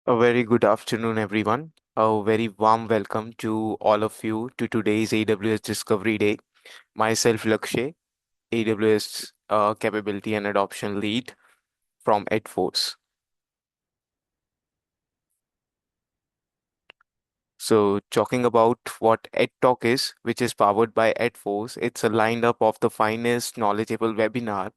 A very good afternoon, everyone. A very warm welcome to all of you to today's AWS Discovery Day. Myself, Lakshay, AWS Capability and Adoption Lead from edForce. So, talking about what edTalk is, which is powered by edForce, it's a lineup of the finest knowledgeable webinar.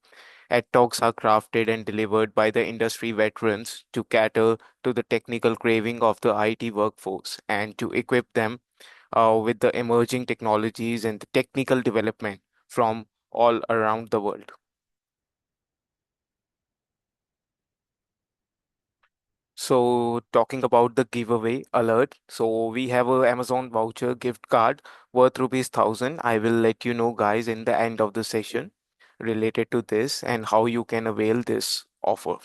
edTalks are crafted and delivered by the industry veterans to cater to the technical craving of the IT workforce and to equip them with the emerging technologies and the technical development from all around the world. So, talking about the giveaway alert, so we have a Amazon voucher gift card worth rupees 1000. I will let you know, guys, in the end of the session related to this and how you can avail this offer.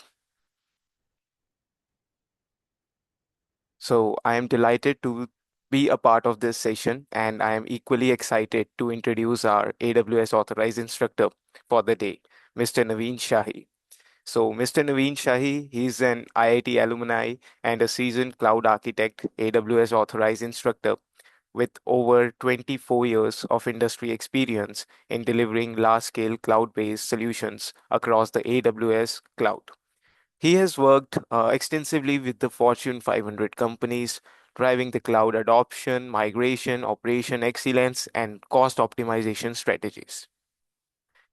So, I am delighted to be a part of this session, and I am equally excited to introduce our AWS Authorized Instructor for the day, Mr. Naveen Shahi. So, Mr. Naveen Shahi, he's an IIT alumni and a seasoned cloud architect, AWS authorized instructor with over 24 years of industry experience in delivering large scale cloud based solutions across the AWS cloud. He has worked extensively with the Fortune 500 companies, driving the cloud adoption, migration, operation excellence, and cost optimization strategies.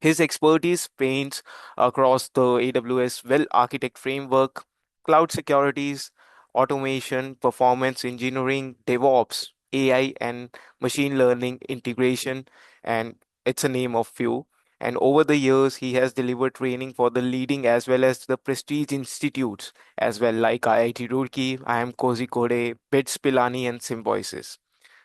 His expertise spans across the AWS Well Architect framework, cloud securities, automation, performance engineering, DevOps, AI, and machine learning integration, and it's a name of few. And over the years, he has delivered training for the leading as well as the prestige institutes, as well like IIT Roorkee, IIM Kozhikode, BITS Pilani, and Symbiosis.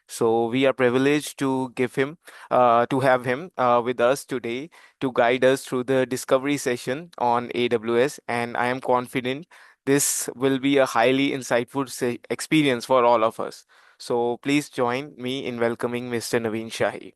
So we are privileged to have him with us today to guide us through the discovery session on AWS, and I am confident this will be a highly insightful experience for all of us. So please join me in welcoming Mr. Naveen Shahi.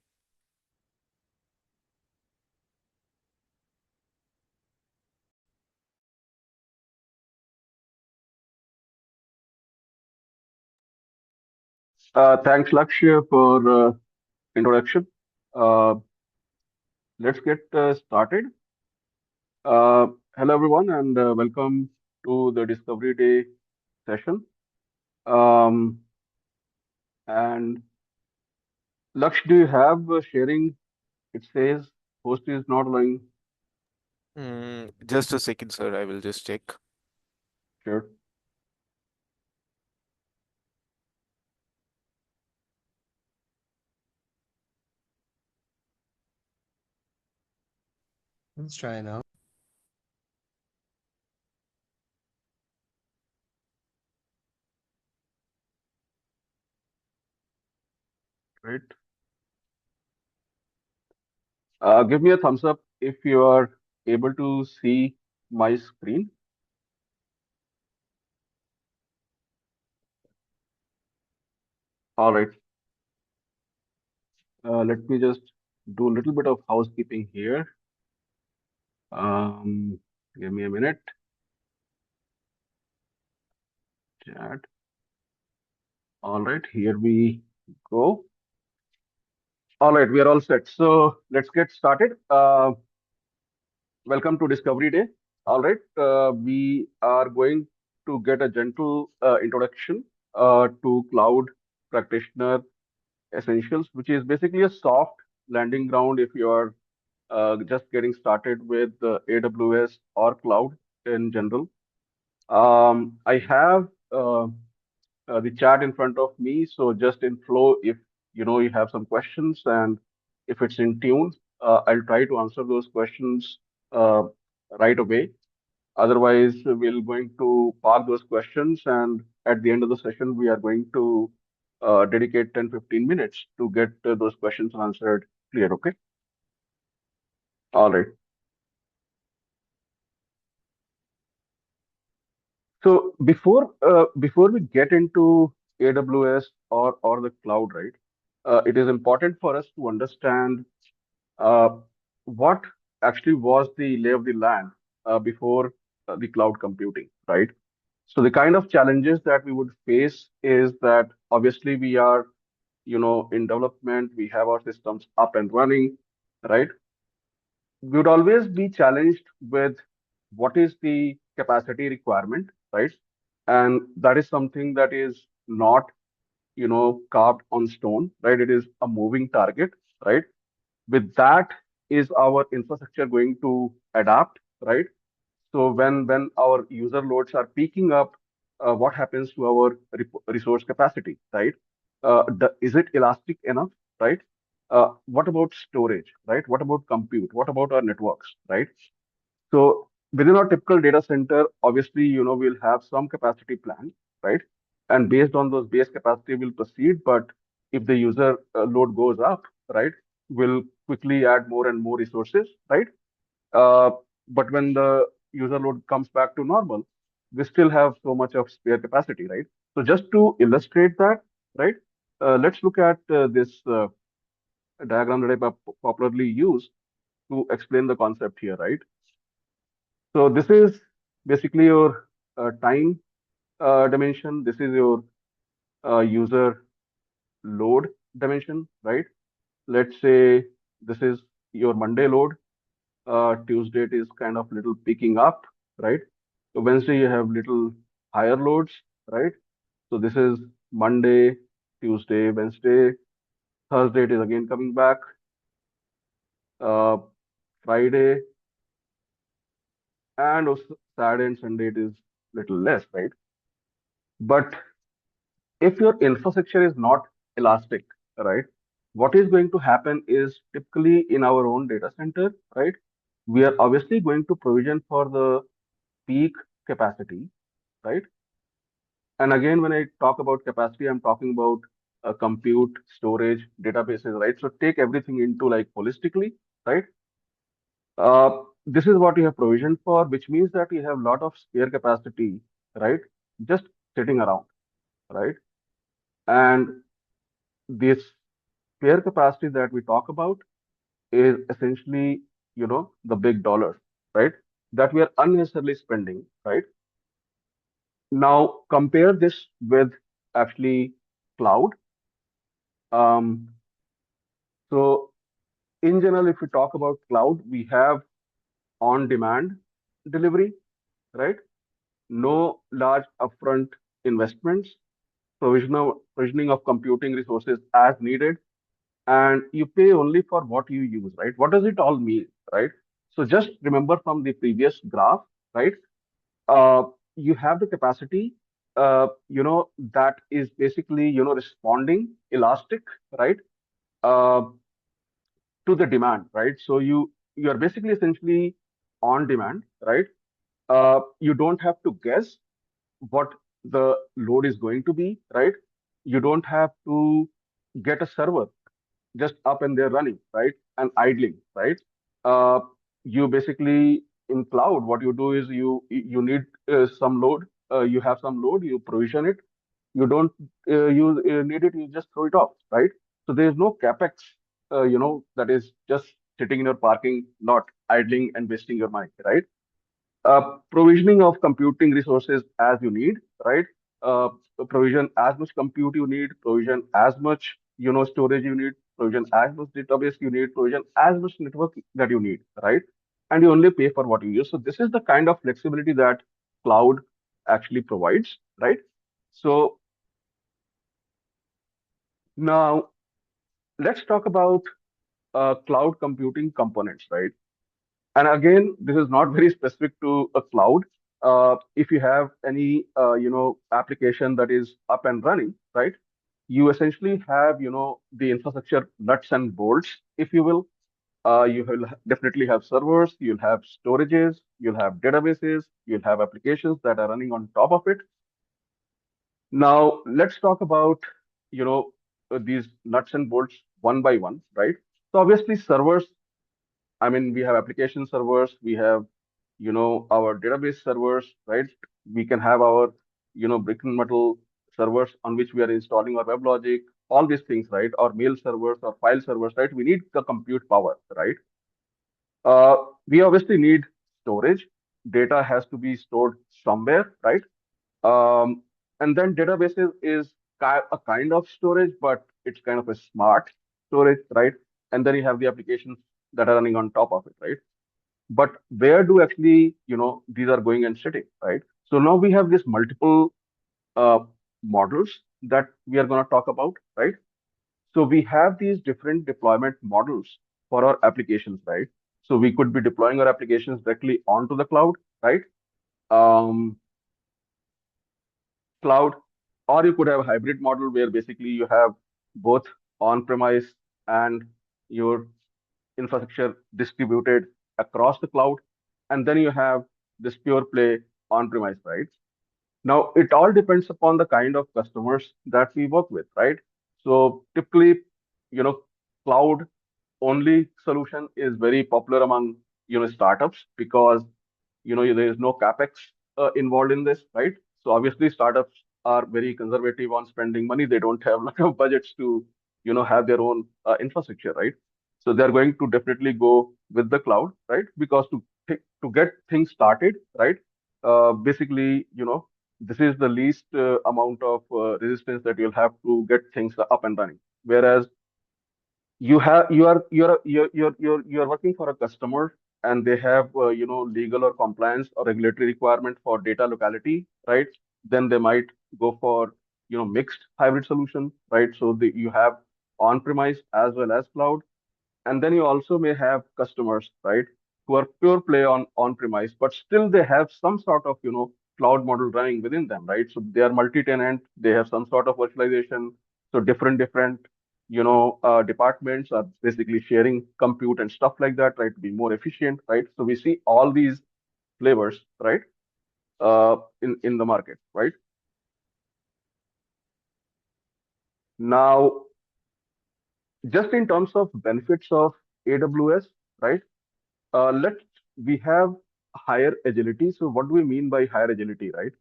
Thanks, Lakshya, for introduction. Uh, let's get started. Uh, Hello, everyone, and welcome to the Discovery Day session. Um, and Laksh, do you have sharing? It says host is not allowing. Just a second, sir. I will just check. Sure. Let's try now. Great. Give me a thumbs up if you are able to see my screen. All right. Let me just do a little bit of housekeeping here. Um, Give me a minute. Chat. All right, here we go. All right, we are all set. So let's get started. Welcome to Discovery Day. All right, we are going to get a gentle introduction to Cloud Practitioner Essentials, which is basically a soft landing ground if you are just getting started with AWS or cloud in general. I have the chat in front of me. So just in flow, if you have some questions and if it's in tune, I'll try to answer those questions uh, right away. Otherwise, we're going to park those questions, and at the end of the session, we are going to dedicate 10-15 minutes to get those questions answered clear. Okay. All right. So before we get into AWS or the cloud, right? It is important for us to understand uh, what actually was the lay of the land before the cloud computing, right? So the kind of challenges that we would face is that obviously we are, in development, we have our systems up and running, right? We would always be challenged with what is the capacity requirement, right? And that is something that is not, carved on stone, right? It is a moving target, right? With that, is our infrastructure going to adapt, right? So when our user loads are peaking up, what happens to our resource capacity, right? Is it elastic enough, right? What about storage, right? What about compute? What about our networks, right? So within our typical data center, obviously, we'll have some capacity plan, right? And based on those base capacity, we'll proceed. But if the user load goes up, right, we'll quickly add more and more resources, right? Uh, but when the user load comes back to normal, we still have so much of spare capacity, right? So just to illustrate that, right, let's look at this diagram that I popularly use to explain the concept here, right? So this is basically your time dimension. This is your user load dimension, right? Let's say this is your Monday load. Tuesday it is kind of little picking up, right? So Wednesday you have little higher loads, right? So this is Monday, Tuesday, Wednesday, Thursday it is again coming back, uh, Friday, and also Saturday and Sunday it is little less, right? But if your infrastructure is not elastic, right, what is going to happen is typically in our own data center, right, we are obviously going to provision for the peak capacity, right? And again, when I talk about capacity, I'm talking about compute, storage, databases, right? So take everything into like holistically, right? This is what you have provisioned for, which means that you have a lot of spare capacity, right? Just sitting around, right? And this spare capacity that we talk about is essentially, the big dollars, right? That we are unnecessarily spending, right? Now compare this with actually cloud. Um, so in general, if we talk about cloud, we have on-demand delivery, right? No large upfront investments, provisioning of computing resources as needed, and you pay only for what you use, right? What does it all mean, right? So just remember from the previous graph, right? Uh, you have the capacity, that is basically, responding elastic, right? Uh, to the demand, right? So you are basically essentially on demand, right? You don't have to guess what the load is going to be, right? You don't have to get a server just up and there running, right? And idling, right? Uh, you basically in cloud, what you do is you need some load, you have some load, you provision it. You don't need it, you just throw it off, right? So there is no capex, that is just sitting in your parking lot, idling and wasting your money, right? Provisioning of computing resources as you need, right? Uh, Provision as much compute you need, provision as much, storage you need, provision as much database you need, provision as much network that you need, right? And you only pay for what you use. So this is the kind of flexibility that cloud actually provides, right? So now let's talk about cloud computing components, right? And again, this is not very specific to a cloud. If you have any, application that is up and running, right? You essentially have, the infrastructure nuts and bolts, if you will. You will definitely have servers, you'll have storages, you'll have databases, you'll have applications that are running on top of it. Now, let's talk about, these nuts and bolts one by one, right? So obviously, servers, I mean, we have application servers, we have, our database servers, right? We can have our, brick and metal servers on which we are installing our web logic, all these things, right? Or mail servers or file servers, right? We need the compute power, right? We obviously need storage. Data has to be stored somewhere, right? Um, and then databases is a kind of storage, but it's kind of a smart storage, right? And then you have the applications that are running on top of it, right? But where do actually, these are going and sitting, right? So now we have this multiple uh, models that we are going to talk about, right? So we have these different deployment models for our applications, right? So we could be deploying our applications directly onto the cloud, right? Um, Cloud, or you could have a hybrid model where basically you have both on-premise and your infrastructure distributed across the cloud, and then you have this pure play on-premise, right? Now, it all depends upon the kind of customers that we work with, right? So typically, you know, cloud only solution is very popular among startups because there is no capex involved in this, right? So obviously startups are very conservative on spending money. They don't have lot of budgets to have their own infrastructure, right? So they're going to definitely go with the cloud, right? Because to get things started, right? Basically, this is the least amount of resistance that you'll have to get things up and running. Whereas you're working for a customer and they have legal or compliance or regulatory requirement for data locality, right? Then they might go for mixed hybrid solution, right? So you have on premise as well as cloud. And then you also may have customers, right, who are pure play on premise, but still they have some sort of cloud model running within them, right? So they are multi-tenant, they have some sort of virtualization. So different departments are basically sharing compute and stuff like that, right, to be more efficient, right? So we see all these flavors, right, in the market, right? Now, just in terms of benefits of AWS, right? Let We have higher agility. So what do we mean by higher agility, right?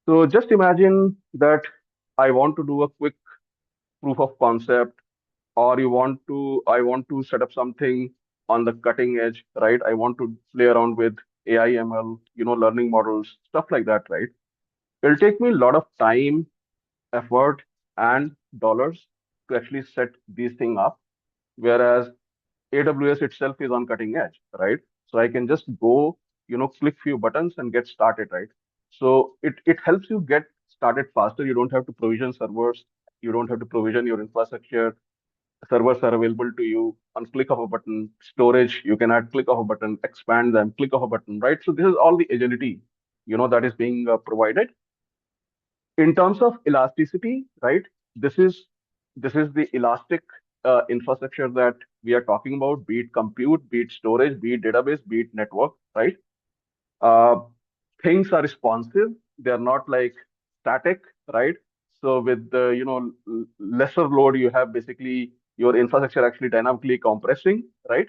So just imagine that I want to do a quick proof of concept, or I want to set up something on the cutting edge, right? I want to play around with AI, ML, learning models, stuff like that, right? It'll take me a lot of time, effort, and dollars to actually set these things up. Whereas AWS itself is on cutting edge, right? So I can just go, click few buttons and get started, right? So it helps you get started faster. You don't have to provision servers. You don't have to provision your infrastructure. Servers are available to you on click of a button. Storage, you can add click of a button, expand them, click of a button, right? So this is all the agility, that is being provided. In terms of elasticity, right? This is the elastic infrastructure that we are talking about, be it compute, be it storage, be it database, be it network, right? Uh, Things are responsive. They are not like static, right? So with the lesser load, you have basically your infrastructure actually dynamically compressing, right?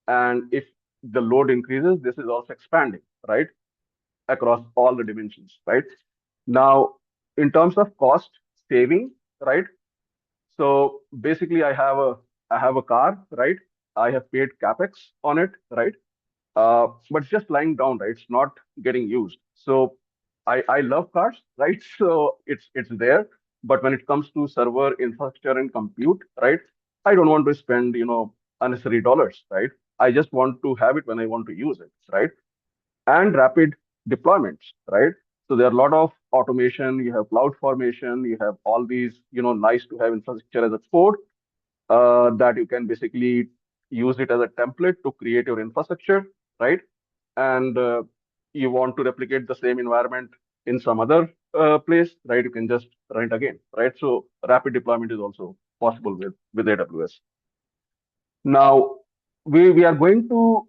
And if the load increases, this is also expanding, right? Across all the dimensions, right? Now, in terms of cost saving, right? So basically, I have a car, right? I have paid capex on it, right? But it's just lying down, right? It's not getting used. So I love cars, right? So it's there. But when it comes to server infrastructure and compute, right? I don't want to spend unnecessary dollars, right? I just want to have it when I want to use it, right? And rapid deployments, right? So there are a lot of automation, you have cloud formation, you have all these, nice to have infrastructure as a code that you can basically use it as a template to create your infrastructure, right? And you want to replicate the same environment in some other place, right? You can just run it again, right? So rapid deployment is also possible with AWS. Now, we are going to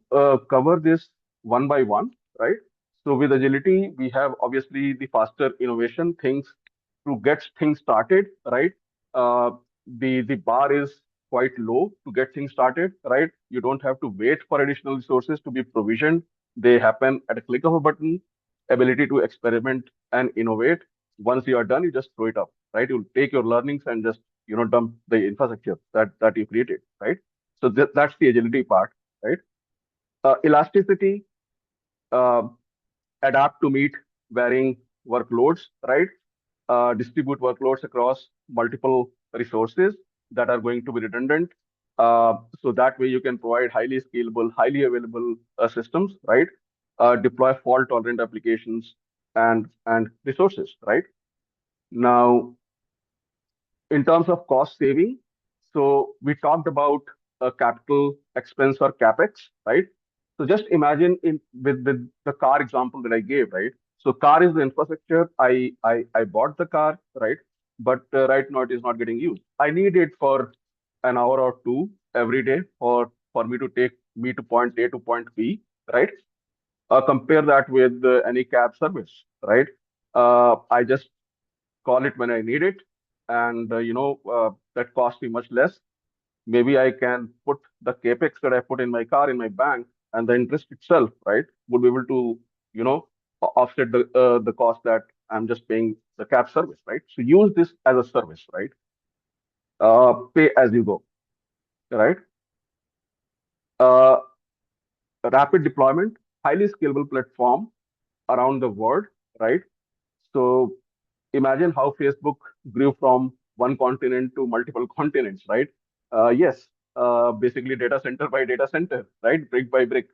cover this one by one, right? So with agility, we have obviously the faster innovation things to get things started, right? Uh, the bar is quite low to get things started, right? You don't have to wait for additional resources to be provisioned. They happen at a click of a button. Ability to experiment and innovate. Once you are done, you just throw it up, right? You'll take your learnings and just dump the infrastructure that you created, right? So that's the agility part, right? Elasticity, uh, adapt to meet varying workloads, right? Distribute workloads across multiple resources that are going to be redundant. So that way you can provide highly scalable, highly available systems, right? Deploy fault tolerant applications and resources, right? Now, in terms of cost saving, so we talked about a capital expense or capex, right? So just imagine with the car example that I gave, right? So car is the infrastructure. I bought the car, right? But right now it is not getting used. I need it for an hour or two every day for me to take me to point A to point B, right? Compare that with any cab service, right? I just call it when I need it, and that costs me much less. Maybe I can put the capex that I put in my car in my bank, and the interest itself, right, would be able to offset the cost that I'm just paying the cab service, right? So use this as a service, right? Pay as you go, right? Uh, Rapid deployment, highly scalable platform around the world, right? So imagine how Facebook grew from one continent to multiple continents, right? Yes, basically data center by data center, right? Brick by brick.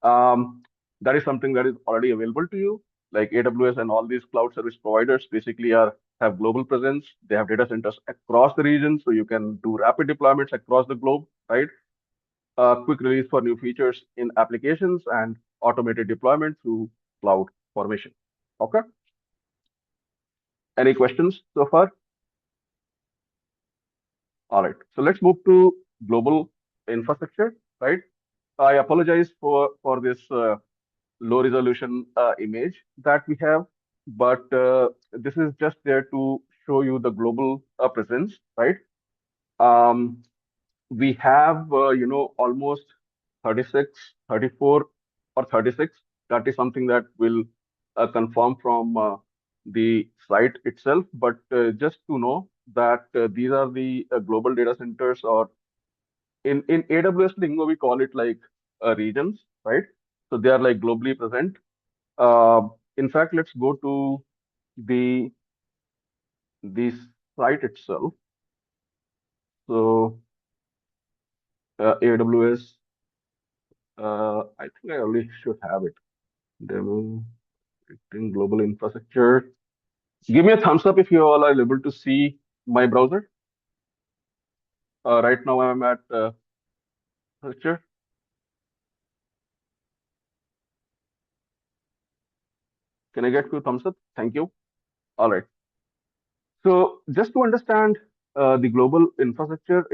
Um, that is something that is already available to you. Like AWS and all these cloud service providers basically are have global presence. They have data centers across the region, so you can do rapid deployments across the globe, right? Quick release for new features in applications and automated deployment through cloud formation. Okay. Any questions so far? All right. So let's move to global infrastructure, right? I apologize for this low resolution image that we have, but this is just there to show you the global presence, right? Um, we have, almost 36, 34, or 36. That is something that will confirm from the site itself. But just to know that these are the global data centers, or in AWS lingo, we call it like regions, right? So they are like globally present. Uh, in fact, let's go to the the site itself. So AWS, I think I already should have it. Demo in global infrastructure. Give me a thumbs up if you all are able to see my browser. Right now I'm at infrastructure. Can I get few thumbs up? Thank you. All right. So just to understand the global infrastructure,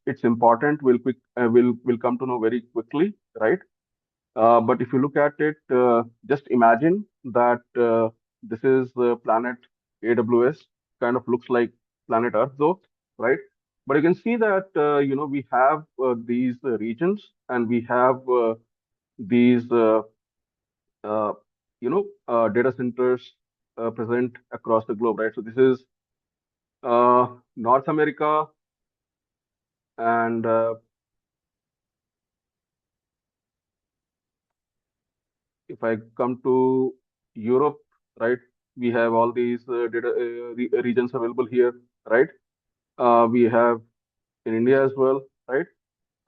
it's important. We'll come to know very quickly, right? But if you look at it, just imagine that this is the planet AWS. Kind of looks like planet Earth, though, right? But you can see that we have these regions, and we have these data centers present across the globe, right? So this is North America, and if I come to Europe, right, we have all these regions available here, right? We have in India as well, right?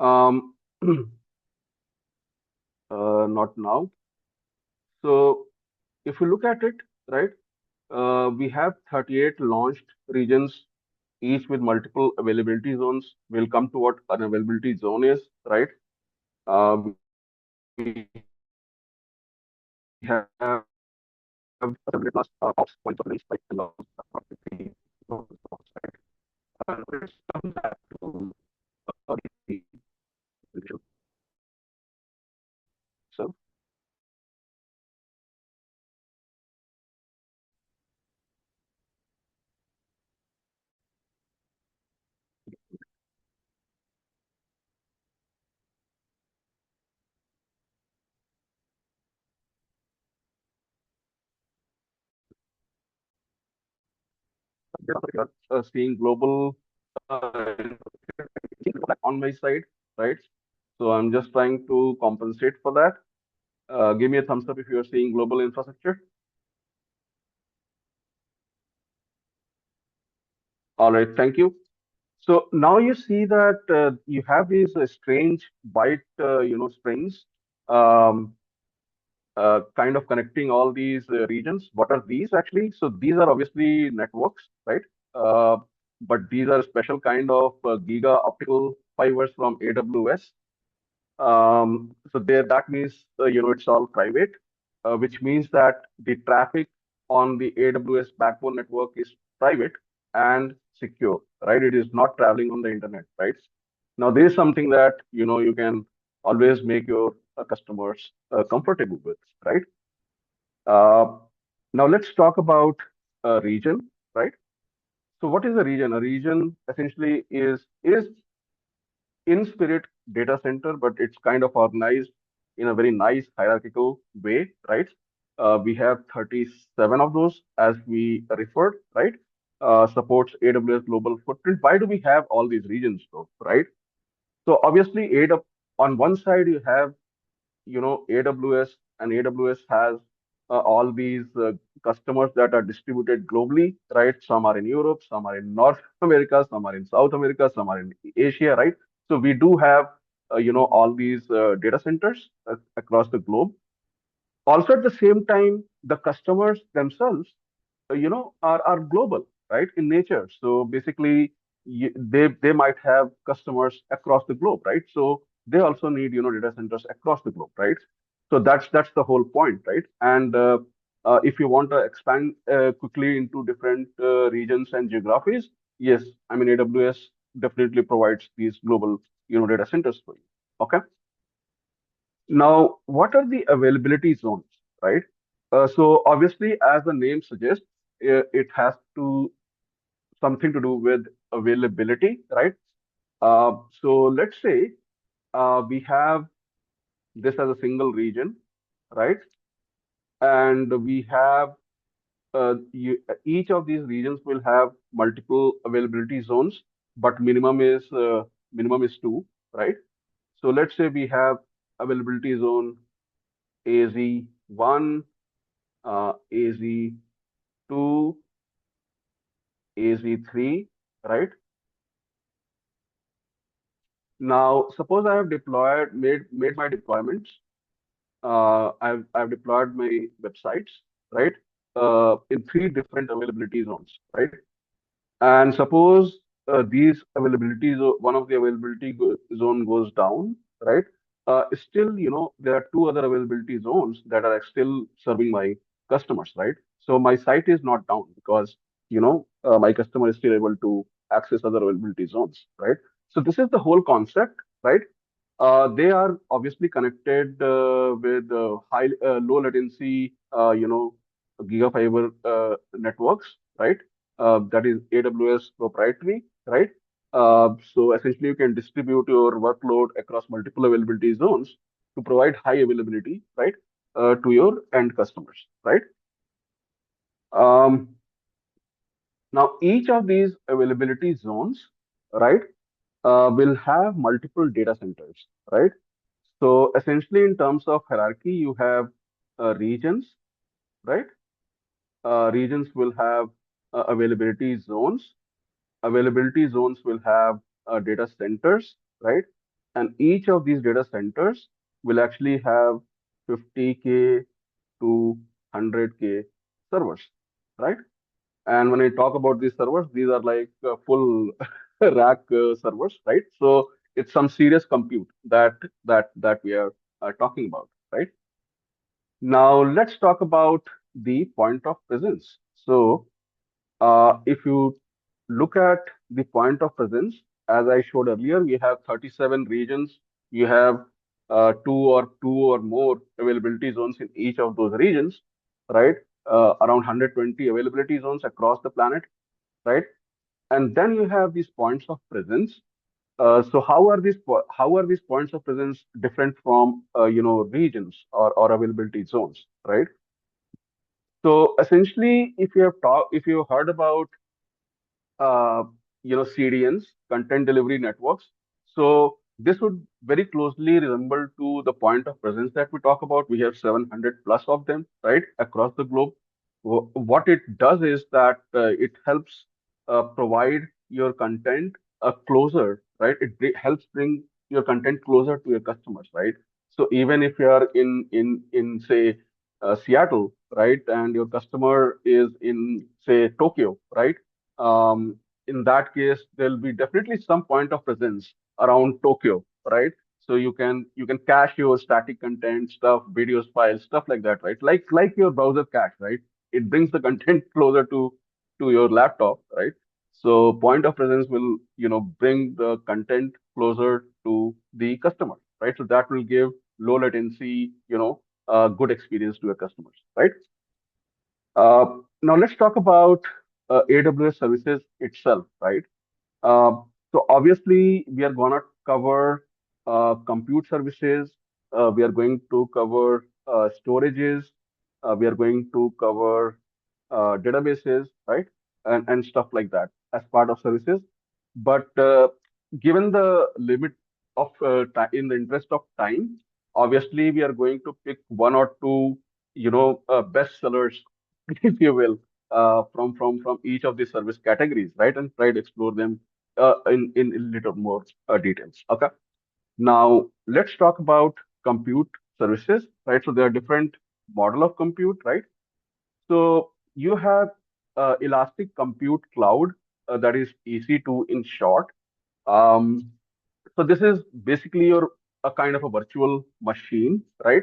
Um, not now. So if you look at it, right, we have 38 launched regions, each with multiple availability zones. We'll come to what an availability zone is, right? We have a separate class of points of release, like the right? Let's come back to the so seeing global uh, on my side, right? So I'm just trying to compensate for that. Give me a thumbs up if you are seeing global infrastructure. All right, thank you. So now you see that you have these strange byte, strings, um, kind of connecting all these regions. What are these actually? So these are obviously networks, right? Uh, but these are special kind of giga optical fibers from AWS. So there, that means it's all private, which means that the traffic on the AWS backbone network is private and secure, right? It is not traveling on the internet, right? Now, this is something that you can always make your customers comfortable with, right? Uh, Now, let's talk about a region, right? So, what is a region? A region essentially is in spirit data center, but it's kind of organized in a very nice hierarchical way, right? We have 37 of those as we referred, right? Supports AWS global footprint. Why do we have all these regions though, right? So obviously, AWS, on one side you have AWS, and AWS has all these customers that are distributed globally, right? Some are in Europe, some are in North America, some are in South America, some are in Asia, right? So we do have all these data centers across the globe. Also, at the same time, the customers themselves are global, right, in nature. So basically they might have customers across the globe, right? So they also need data centers across the globe, right? So that's the whole point, right? And if you want to expand quickly into different regions and geographies, yes, I mean, AWS definitely provides these global data centers for you. Okay. Now, what are the availability zones, right? So obviously, as the name suggests, it has to something to do with availability, right? So let's say we have this as a single region, right? And we have each of these regions will have multiple availability zones, but minimum is two, right? So let's say we have availability zone AZ1, AZ2, AZ3, right? Now, suppose I have made my deployments. I've deployed my websites, right? In three different availability zones, right? And suppose these one of the zone goes down, right? Still, there are two other availability zones that are still serving my customers, right? So my site is not down because, my customer is still able to access other availability zones, right? So this is the whole concept, right? They are obviously connected with low latency, gigafiber networks, right? That is AWS proprietary, right? So essentially, you can distribute your workload across multiple availability zones to provide high availability, right, to your end customers, right? Um, Now, each of these availability zones, right, will have multiple data centers, right? So essentially, in terms of hierarchy, you have regions, right? Regions will have availability zones. Availability zones will have data centers, right? And each of these data centers will actually have 50K to 100K servers, right? And when I talk about these servers, these are like full rack servers, right? So it's some serious compute that we are talking about, right? Now let's talk about the point of presence. So if you look at the point of presence, as I showed earlier, we have 37 regions. You have two or more availability zones in each of those regions, right? Around 120 availability zones across the planet, right? And then you have these points of presence. So how are these points of presence different from regions or availability zones, right? So essentially, if you have heard about uh, CDNs, content delivery networks. So this would very closely resemble to the point of presence that we talk about. We have 700 plus of them, right, across the globe. What it does is that it helps. provide your content closer, right? Helps bring your content closer to your customers, right? So even if you are in say Seattle, right, and your customer is in say Tokyo, right? Um, in that case, there'll be definitely some point of presence around Tokyo, right? So you can cache your static content, stuff, videos, files, stuff like that, right? Like your browser cache, right? It brings the content closer to your laptop, right? So point of presence will, bring the content closer to the customer, right? So that will give low latency, good experience to your customers, right? Now let's talk about AWS services itself, right? So obviously we are gonna cover compute services. We are going to cover storages. We are going to cover databases, right, and stuff like that as part of services. But given the limit of in the interest of time, obviously we are going to pick one or two, best sellers, if you will, from each of the service categories, right, and try to explore them in a little more details. Okay. Now let's talk about compute services, right? So there are different model of compute, right? So you have Elastic Compute Cloud, that is EC2 in short. Um, so this is basically your a kind of a virtual machine, right?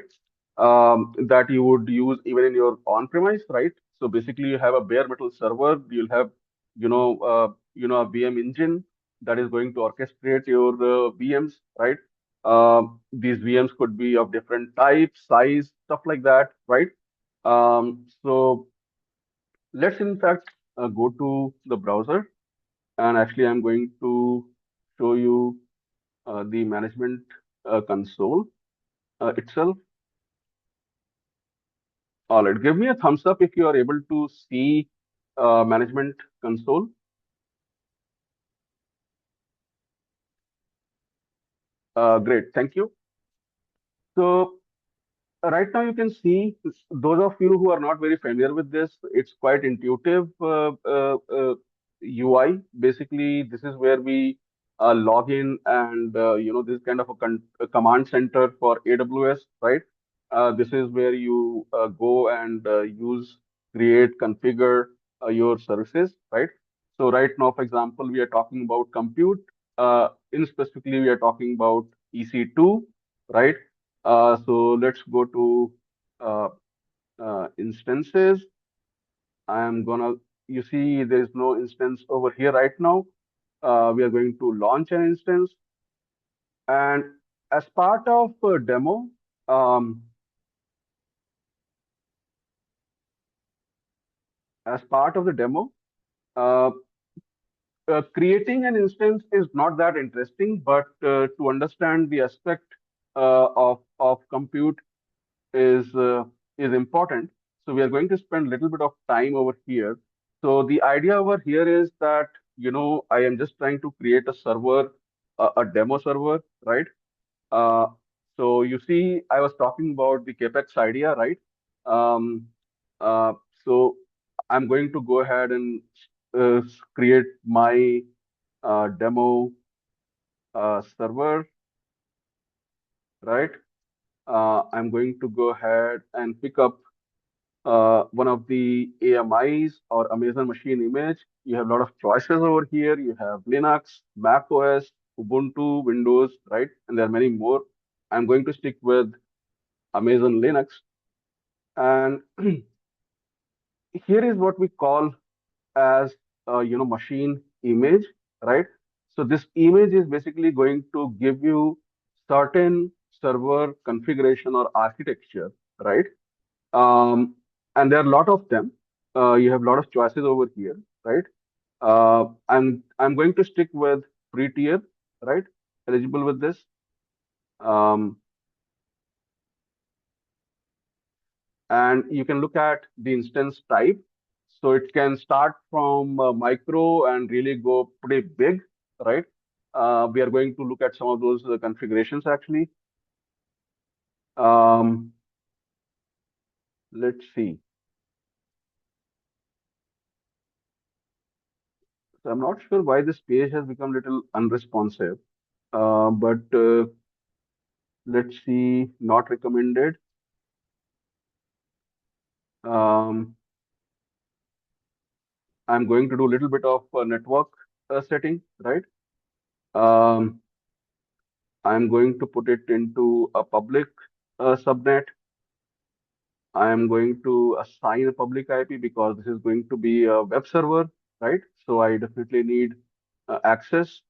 That you would use even in your on-premise, right? So basically, you have a bare metal server. You'll have, a VM engine that is going to orchestrate your VMs, right? These VMs could be of different types, size, stuff like that, right? So let's in fact go to the browser, and actually I'm going to show you the management console itself. All right, give me a thumbs up if you are able to see management console. Great, thank you. So right now you can see, those of you who are not very familiar with this, it's quite intuitive UI. Basically, this is where we log in, and this is kind of a command center for AWS, right? This is where you go and use, create, configure your services, right? So right now, for example, we are talking about compute. In specifically, we are talking about EC2, right? So let's go to uh, instances. I'm gonna, you see, there is no instance over here right now. We are going to launch an instance, and as part of a demo, um, as part of the demo, uh, creating an instance is not that interesting, but to understand the aspect of compute is important. So we are going to spend a little bit of time over here. So the idea over here is that, I am just trying to create a server, a demo server, right? Uh, so you see, I was talking about the CapEx idea, right? Um, uh, so I'm going to go ahead and create my demo server, right? I'm going to go ahead and pick up one of the AMIs or Amazon Machine Image. You have a lot of choices over here. You have Linux, Mac OS, Ubuntu, Windows, right? And there are many more. I'm going to stick with Amazon Linux. And here is what we call as machine image, right? So this image is basically going to give you certain server configuration or architecture, right? Um, and there are a lot of them. You have a lot of choices over here, right? I'm going to stick with free tier, right? Eligible with this. Um, and you can look at the instance type. So it can start from micro and really go pretty big, right? We are going to look at some of those configurations actually. Um, let's see. So I'm not sure why this page has become little unresponsive. But let's see, not recommended. Um, I'm going to do a little bit of network setting, right? Um, I'm going to put it into a public subnet. I am going to assign a public IP because this is going to be a web server, right? So I definitely need access.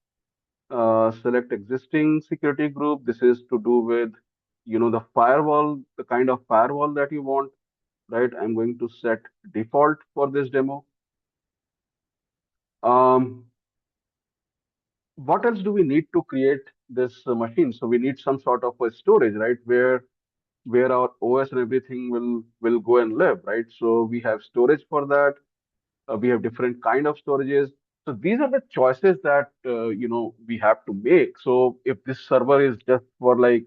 Select existing security group. This is to do with, the firewall, the kind of firewall that you want, right? I'm going to set default for this demo. Um, what else do we need to create this machine? So we need some sort of a storage, right? Where our OS and everything will go and live, right? So we have storage for that. We have different kind of storages. So these are the choices that we have to make. So if this server is just for like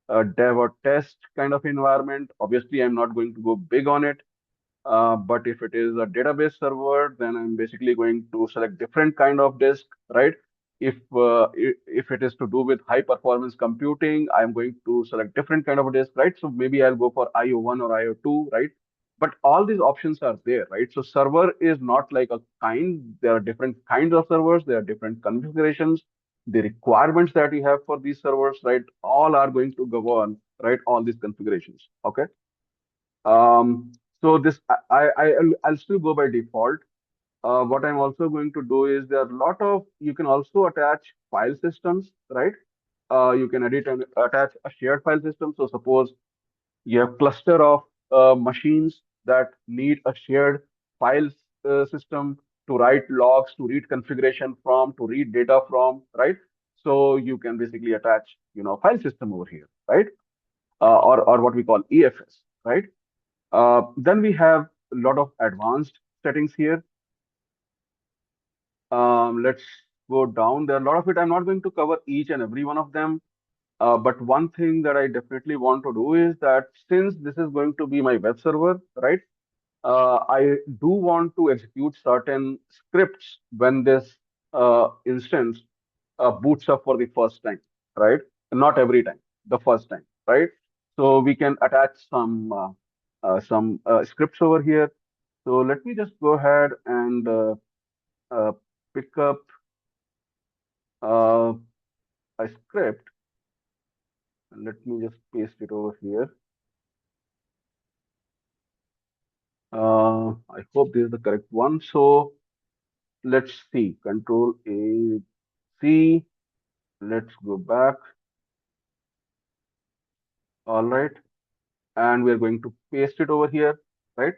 a dev or test kind of environment, obviously I'm not going to go big on it. But if it is a database server, then I'm basically going to select different kind of disk, right? If it is to do with high performance computing, I'm going to select different kind of a disk, right? So maybe I'll go for IO1 or IO2, right? But all these options are there, right? So server is not like a kind. There are different kinds of servers. There are different configurations. The requirements that you have for these servers, right? All are going to govern, right? All these configurations. Okay. So this I'll still go by default. What I'm also going to do is there are a lot of you can also attach file systems, right? You can edit and attach a shared file system. So suppose you have cluster of machines that need a shared file system to write logs, to read configuration from, to read data from, right? So you can basically attach, file system over here, right? Or what we call EFS, right? Then we have a lot of advanced settings here. Let's go down. There are a lot of it. I'm not going to cover each and every one of them. But one thing that I definitely want to do is that since this is going to be my web server, right? I do want to execute certain scripts when this instance boots up for the first time, right? Not every time, the first time, right? So we can attach some scripts over here. So let me just go ahead and uh, pick up uh, a script. Let me just paste it over here. I hope this is the correct one. So let's see. Control A, C. Let's go back. All right. And we're going to paste it over here, right?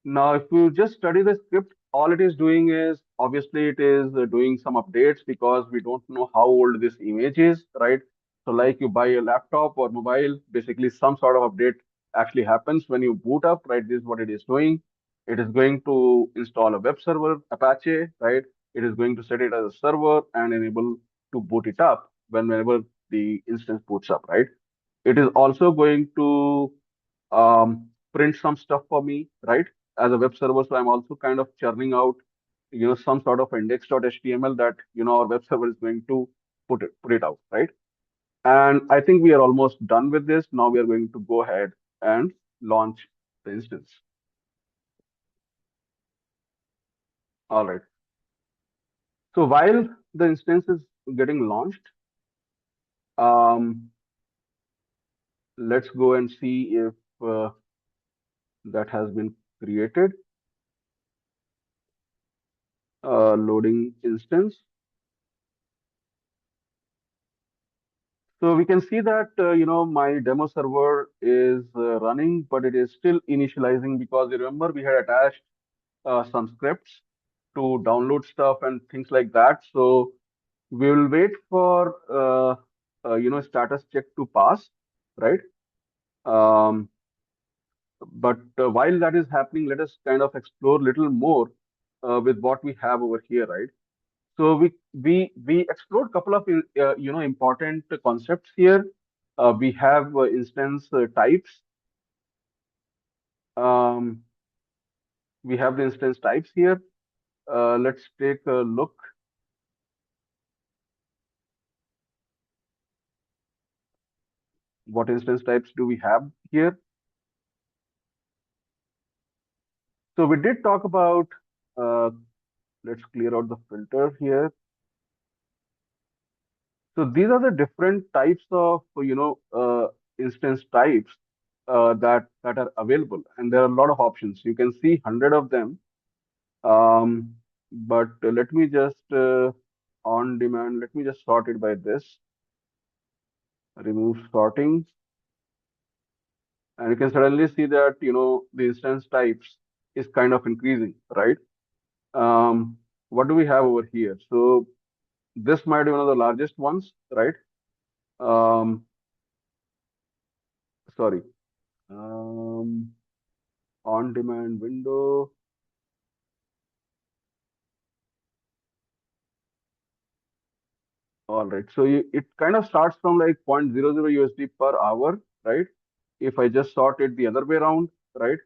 Now, if you just study the script, all it is doing is obviously it is doing some updates because we don't know how old this image is, right? So, like you buy a laptop or mobile, basically some sort of update actually happens when you boot up, right? This is what it is doing. It is going to install a web server, Apache, right? It is going to set it as a server and enable to boot it up whenever the instance boots up, right? It is also going to print some stuff for me, right? As a web server. So I'm also kind of churning out, some sort of index.html that, our web server is going to put it out, right? And I think we are almost done with this. Now we are going to go ahead and launch the instance. All right. So while the instance is getting launched, um, let's go and see if that has been created. Loading instance. So we can see that, my demo server is running, but it is still initializing because you remember we had attached some scripts to download stuff and things like that. So we will wait for, status check to pass, right? Um, but while that is happening, let us kind of explore a little more with what we have over here, right? So we explored a couple of important concepts here. We have instance types. Um, we have the instance types here. Let's take a look. What instance types do we have here? So we did talk about, uh, let's clear out the filter here. So these are the different types of, instance types that are available, and there are a lot of options. You can see 100 of them. But let me just on demand. Let me just sort it by this. Remove sorting, and you can suddenly see that the instance types is kind of increasing, right? What do we have over here? So this might be one of the largest ones, right? Um, Sorry. Um, on demand window. All right. So it kind of starts from like 0.00 USD per hour, right? If I just sort it the other way around, right?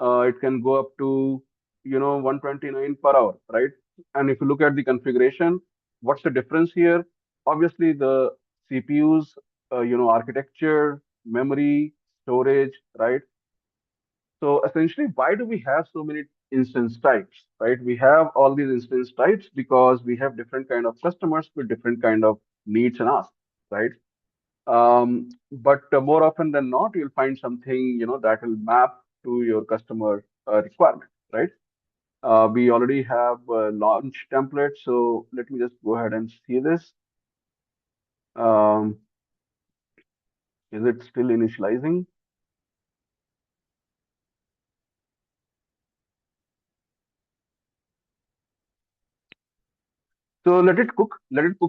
It can go up to 129 per hour, right? And if you look at the configuration, what's the difference here? Obviously, the CPU's architecture, memory, storage, right? So essentially, why do we have so many instance types, right? We have all these instance types because we have different kind of customers with different kind of needs and asks, right? But more often than not, you'll find something, that will map to your customer requirement, right? We already have a launch template, so let me just go ahead and see this. Um, is it still initializing? So let it cook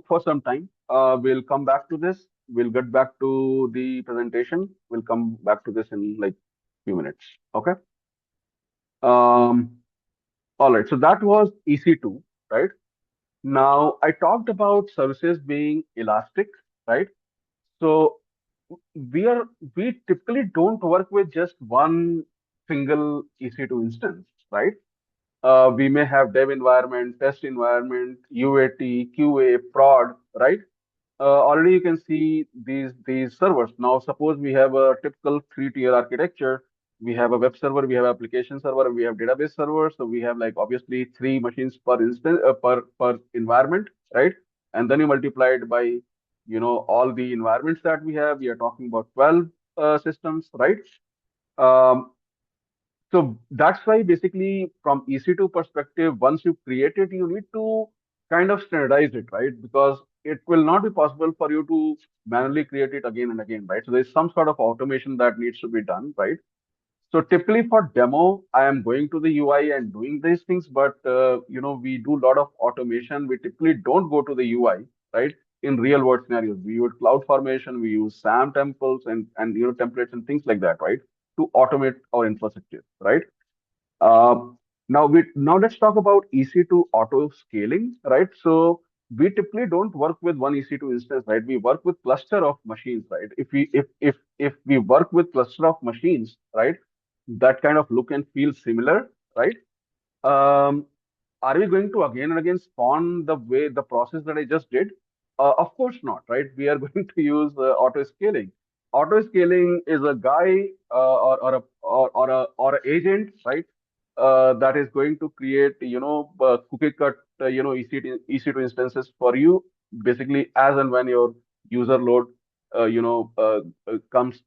for some time. We'll come back to this. We'll get back to the presentation. We'll come back to this in like few minutes. Okay. Um, all right. So that was EC2, right? Now I talked about services being elastic, right? So we are we typically don't work with just one single EC2 instance, right? We may have dev environment, test environment, UAT, QA, prod, right? Already you can see these servers. Now, suppose we have a typical three-tier architecture. We have a web server, we have application server, and we have database server. So we have like obviously three machines per instance per environment, right? And then you multiply it by all the environments that we have. We are talking about 12 systems, right? Um, so that's why basically from EC2 perspective, once you create it, you need to kind of standardize it, right? Because it will not be possible for you to manually create it again and again, right? So there's some sort of automation that needs to be done, right? So typically for demo, I am going to the UI and doing these things, but we do a lot of automation. We typically don't go to the UI, right? In real world scenarios, we use cloud formation, we use SAM temples and templates and things like that, right? To automate our infrastructure, right? Uh, now let's talk about EC2 auto scaling, right? So we typically don't work with one EC2 instance, right? We work with cluster of machines, right? If we work with cluster of machines, right, that kind of look and feel similar, right? Um, are we going to again and again spawn the way the process that I just did? Of course not, right? We are going to use auto scaling. Auto scaling is a guy or a agent, right? That is going to create, cookie cut, EC2 instances for you, basically as and when your user load, comes,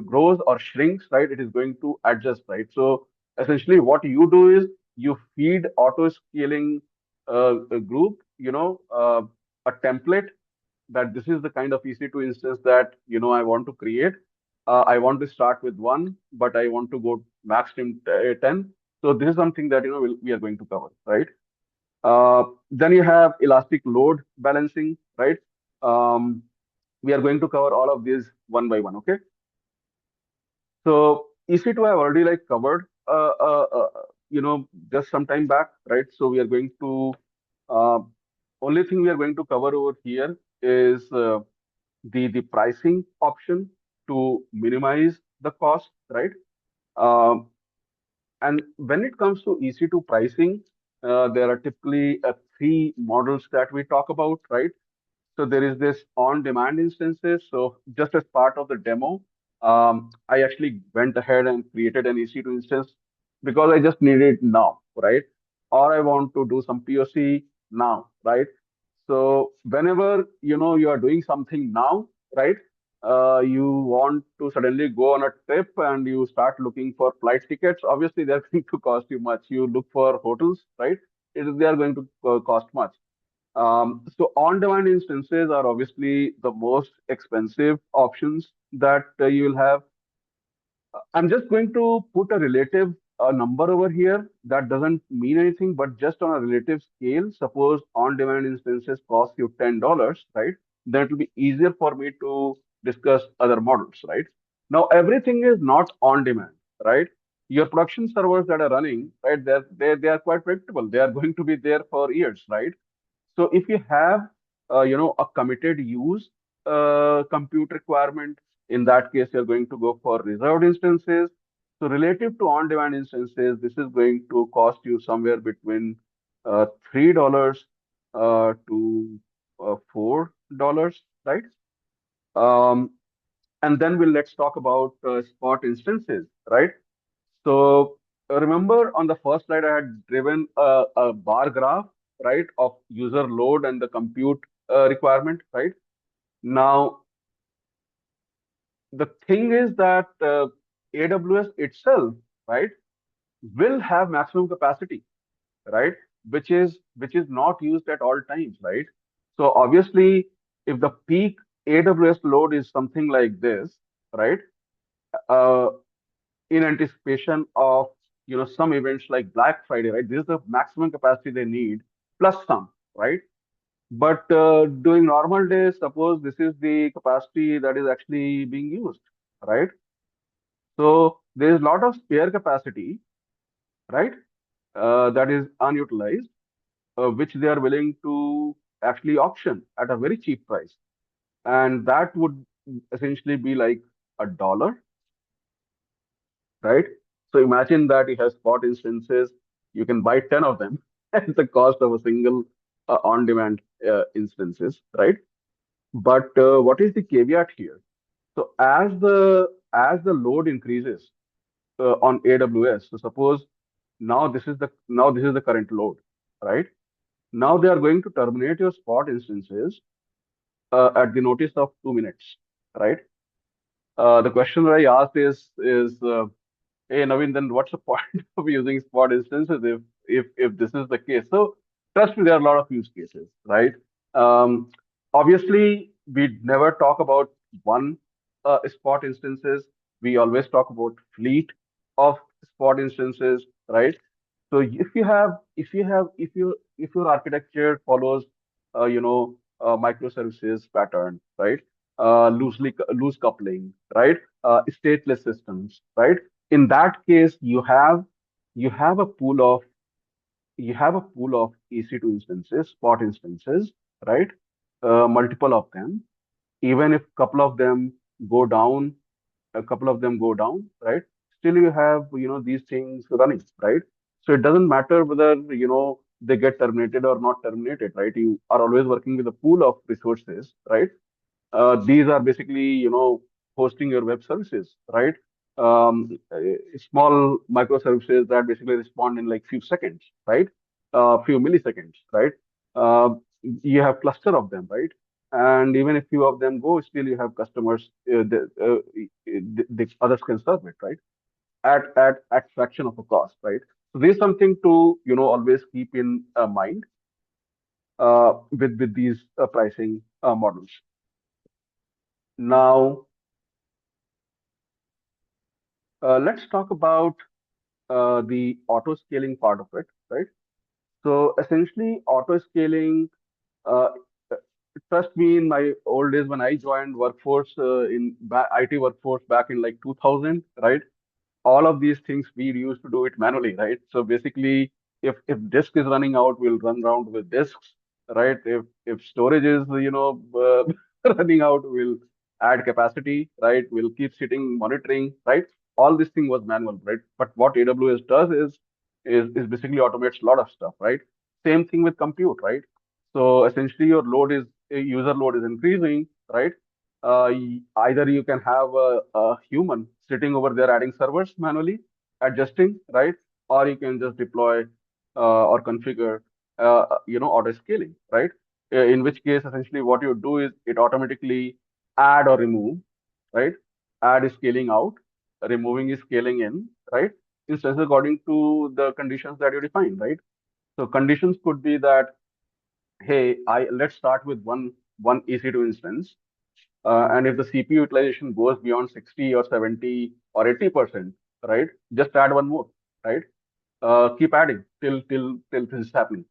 grows or shrinks, right? It is going to adjust, right? So essentially, what you do is you feed auto scaling a group, a template that this is the kind of EC2 instance that I want to create. I want to start with one, but I want to go max to 10. So this is something that we are going to cover, right? Then you have elastic load balancing, right? Um, we are going to cover all of these one by one, okay? So EC2 I've already like covered, just some time back, right? So we are going to uh, only thing we are going to cover over here is the pricing option to minimize the cost, right? Um, and when it comes to EC2 pricing, there are typically three models that we talk about, right? So there is this on-demand instances. So just as part of the demo, I actually went ahead and created an EC2 instance because I just need it now, right? Or I want to do some POC now, right? So whenever you are doing something now, right? You want to suddenly go on a trip and you start looking for flight tickets. Obviously, they're going to cost you much. You look for hotels, right? They are going to cost much. So on-demand instances are obviously the most expensive options that you will have. I'm just going to put a relative number over here that doesn't mean anything, but just on a relative scale, suppose on-demand instances cost you $10, right? Then it will be easier for me to discuss other models, right? Now, everything is not on demand, right? Your production servers that are running, right, they are quite predictable. They are going to be there for years, right? So if you have, a committed use compute requirement, in that case, you're going to go for reserved instances. So relative to on-demand instances, this is going to cost you somewhere between $3 to $4, right? Um, and then let's talk about spot instances, right? So remember on the first slide, I had driven a bar graph, right, of user load and the compute requirement, right? Now, the thing is that AWS itself, right, will have maximum capacity, right, which is not used at all times, right? So obviously, if the peak AWS load is something like this, right, uh, in anticipation of some events like Black Friday, right? This is the maximum capacity they need plus some, right? But during normal days, suppose this is the capacity that is actually being used, right? So there is a lot of spare capacity, right? That is unutilized, which they are willing to actually auction at a very cheap price, and that would essentially be like $1, right? So imagine that you have spot instances, you can buy 10 of them at the cost of a single on-demand instances, right? But what is the caveat here? So as the load increases on AWS, so suppose now this is the current load, right? Now they are going to terminate your spot instances at the notice of 2 minutes, right? The question that I asked is hey, Naveen, then what's the point of using spot instances if this is the case? So trust me, there are a lot of use cases, right? Um, Obviously, we never talk about one spot instances. We always talk about fleet of spot instances, right? So if your architecture follows microservices pattern, right? Loose coupling, right? Stateless systems, right? In that case, you have a pool of EC2 instances, spot instances, right? Multiple of them. Even if a couple of them go down, right? Still you have these things running, right? So it doesn't matter whether they get terminated or not terminated, right? You are always working with a pool of resources, right? These are basically hosting your web services, right? Small microservices that basically respond in like few seconds, right? Few milliseconds, right? You have cluster of them, right? And even if few of them go, still you have customers, the others can serve it, right? At fraction of a cost, right? So there's something to always keep in mind with these pricing models. Now, let's talk about the auto scaling part of it, right? So essentially, auto scaling. Uh, uh, Trust me, in my old days when I joined workforce IT workforce back in like 2000, right? All of these things we used to do it manually, right? So basically, if disk is running out, we'll run around with disks, right? If storage is running out, we'll add capacity, right? We'll keep sitting monitoring, right? All this thing was manual, right? But what AWS does is is basically automates a lot of stuff, right? Same thing with compute, right? So essentially, your user load is increasing, right? Either you can have a human sitting over there adding servers manually, adjusting, right? Or you can just deploy or configure, auto scaling, right? In which case, essentially, what you do is it automatically add or remove, right? Add is scaling out, removing is scaling in, right? Instance according to the conditions that you define, right? So conditions could be that, hey, I let's start with one EC2 instance, and if the CPU utilization goes beyond 60 or 70 or 80%, right? Just add one more, right? Keep adding till this is happening.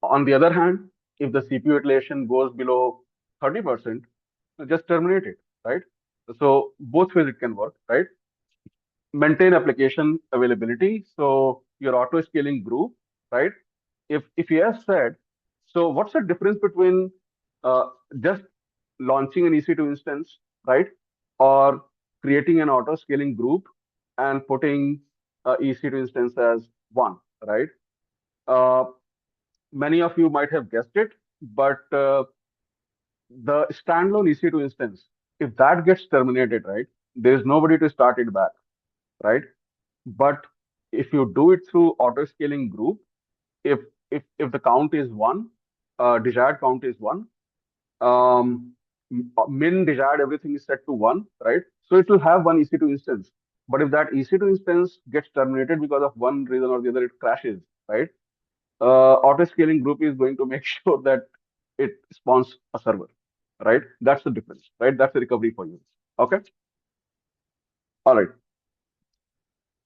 On the other hand, if the CPU utilization goes below 30%, just terminate it, right? So both ways it can work, right? Maintain application availability. So your auto scaling group, right? If you have said, so what's the difference between just launching an EC2 instance, right? Or creating an auto scaling group and putting EC2 instance as one, right? Uh, Many of you might have guessed it, but the standalone EC2 instance, if that gets terminated, right, there is nobody to start it back, right? But if you do it through auto scaling group, if if the count is one, desired count is one, um, min desired everything is set to one, right? So it will have one EC2 instance. But if that EC2 instance gets terminated because of one reason or the other, it crashes, right? Auto scaling group is going to make sure that it spawns a server, right? That's the difference, right? That's the recovery for you. Okay. All right.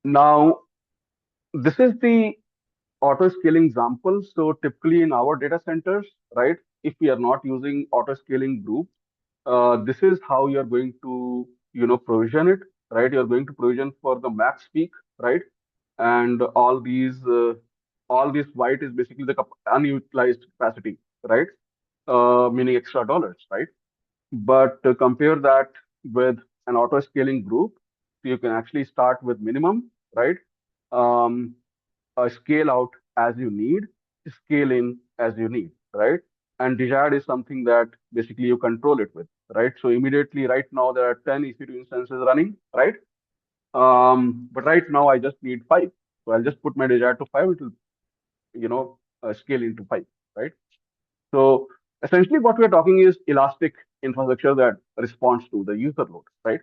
Now, this is the auto scaling example. So typically in our data centers, right, if we are not using auto scaling group, this is how you're going to, provision it, right? You're going to provision for the max peak, right? And all these white is basically the unutilized capacity, right? Meaning extra dollars, right? But compare that with an auto scaling group, so you can actually start with minimum, right? Um, Scale out as you need, scale in as you need, right? And desired is something that basically you control it with, right? So immediately, right now there are 10 EC2 instances running, right? But right now I just need five, so I'll just put my desired to five. It will, scale into five, right? So essentially, what we're talking is elastic infrastructure that responds to the user load, right?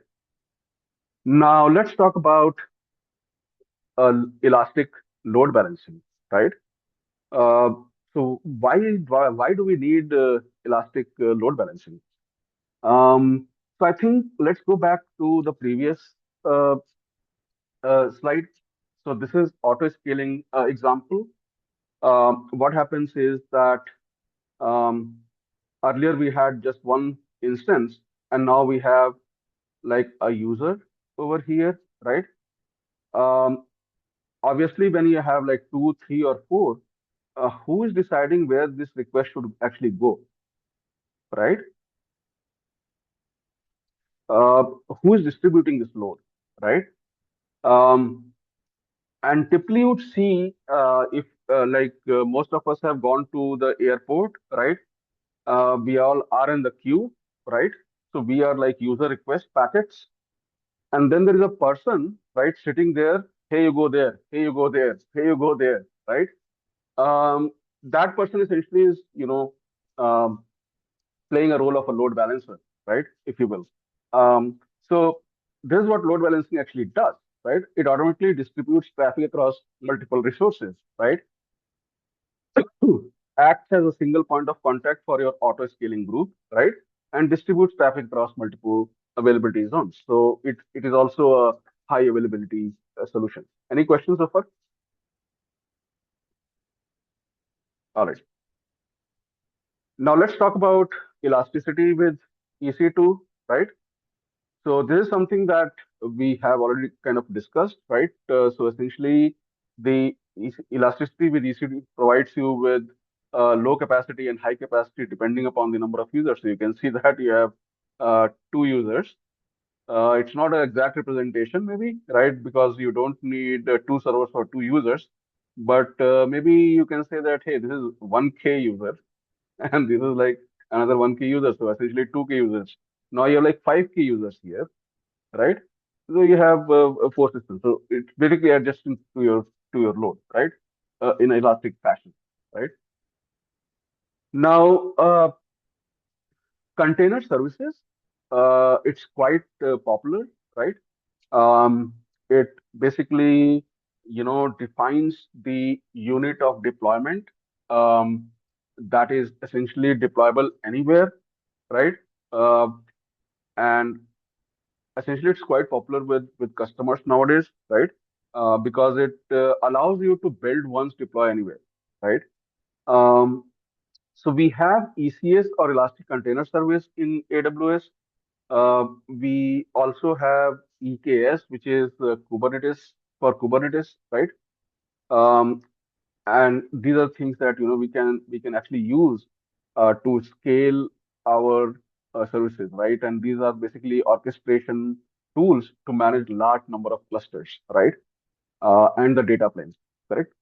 Now let's talk about elastic load balancing, right? Uh, so why do we need elastic load balancing? So I think let's go back to the previous uh, slide. So this is auto scaling example. What happens is that um, earlier we had just one instance, and now we have like a user over here, right? Um, Obviously, when you have like two, three, or four, who is deciding where this request should actually go, right? uh, who is distributing this load, right? Um, and typically, you would see if most of us have gone to the airport, right? We all are in the queue, right? So we are like user request packets, and then there is a person, right, sitting there. Hey, you go there. Hey, you go there. Hey, you go there, right? Um, that person essentially is, um, playing a role of a load balancer, right? If you will. So this is what load balancing actually does, right? It automatically distributes traffic across multiple resources, right? Acts as a single point of contact for your auto scaling group, right? And distributes traffic across multiple availability zones. So it is also a high availability solution. Any questions so far? All right. Now let's talk about elasticity with EC2, right? So this is something that we have already kind of discussed, right? So essentially, the elasticity with EC2 provides you with low capacity and high capacity depending upon the number of users. So you can see that you have two users. It's not an exact representation, maybe, right? Because you don't need two servers for two users. but maybe you can say that, hey, this is 1K user and this is like another 1K user, so essentially 2K users. Now you have like 5K users here, right? So you have four systems. So it's basically adjusting to your load, right? In elastic fashion, right? Now, container services, it's quite popular, right? Um, it basically, defines the unit of deployment um, that is essentially deployable anywhere, right? Uh, and essentially, it's quite popular with customers nowadays, right? Because it allows you to build once, deploy anywhere, right? Um, so we have ECS or Elastic Container Service in AWS. We also have EKS, which is Kubernetes for Kubernetes, right? Um, and these are things that we can actually use to scale our services, right? And these are basically orchestration tools to manage large number of clusters, right? And the data planes, correct?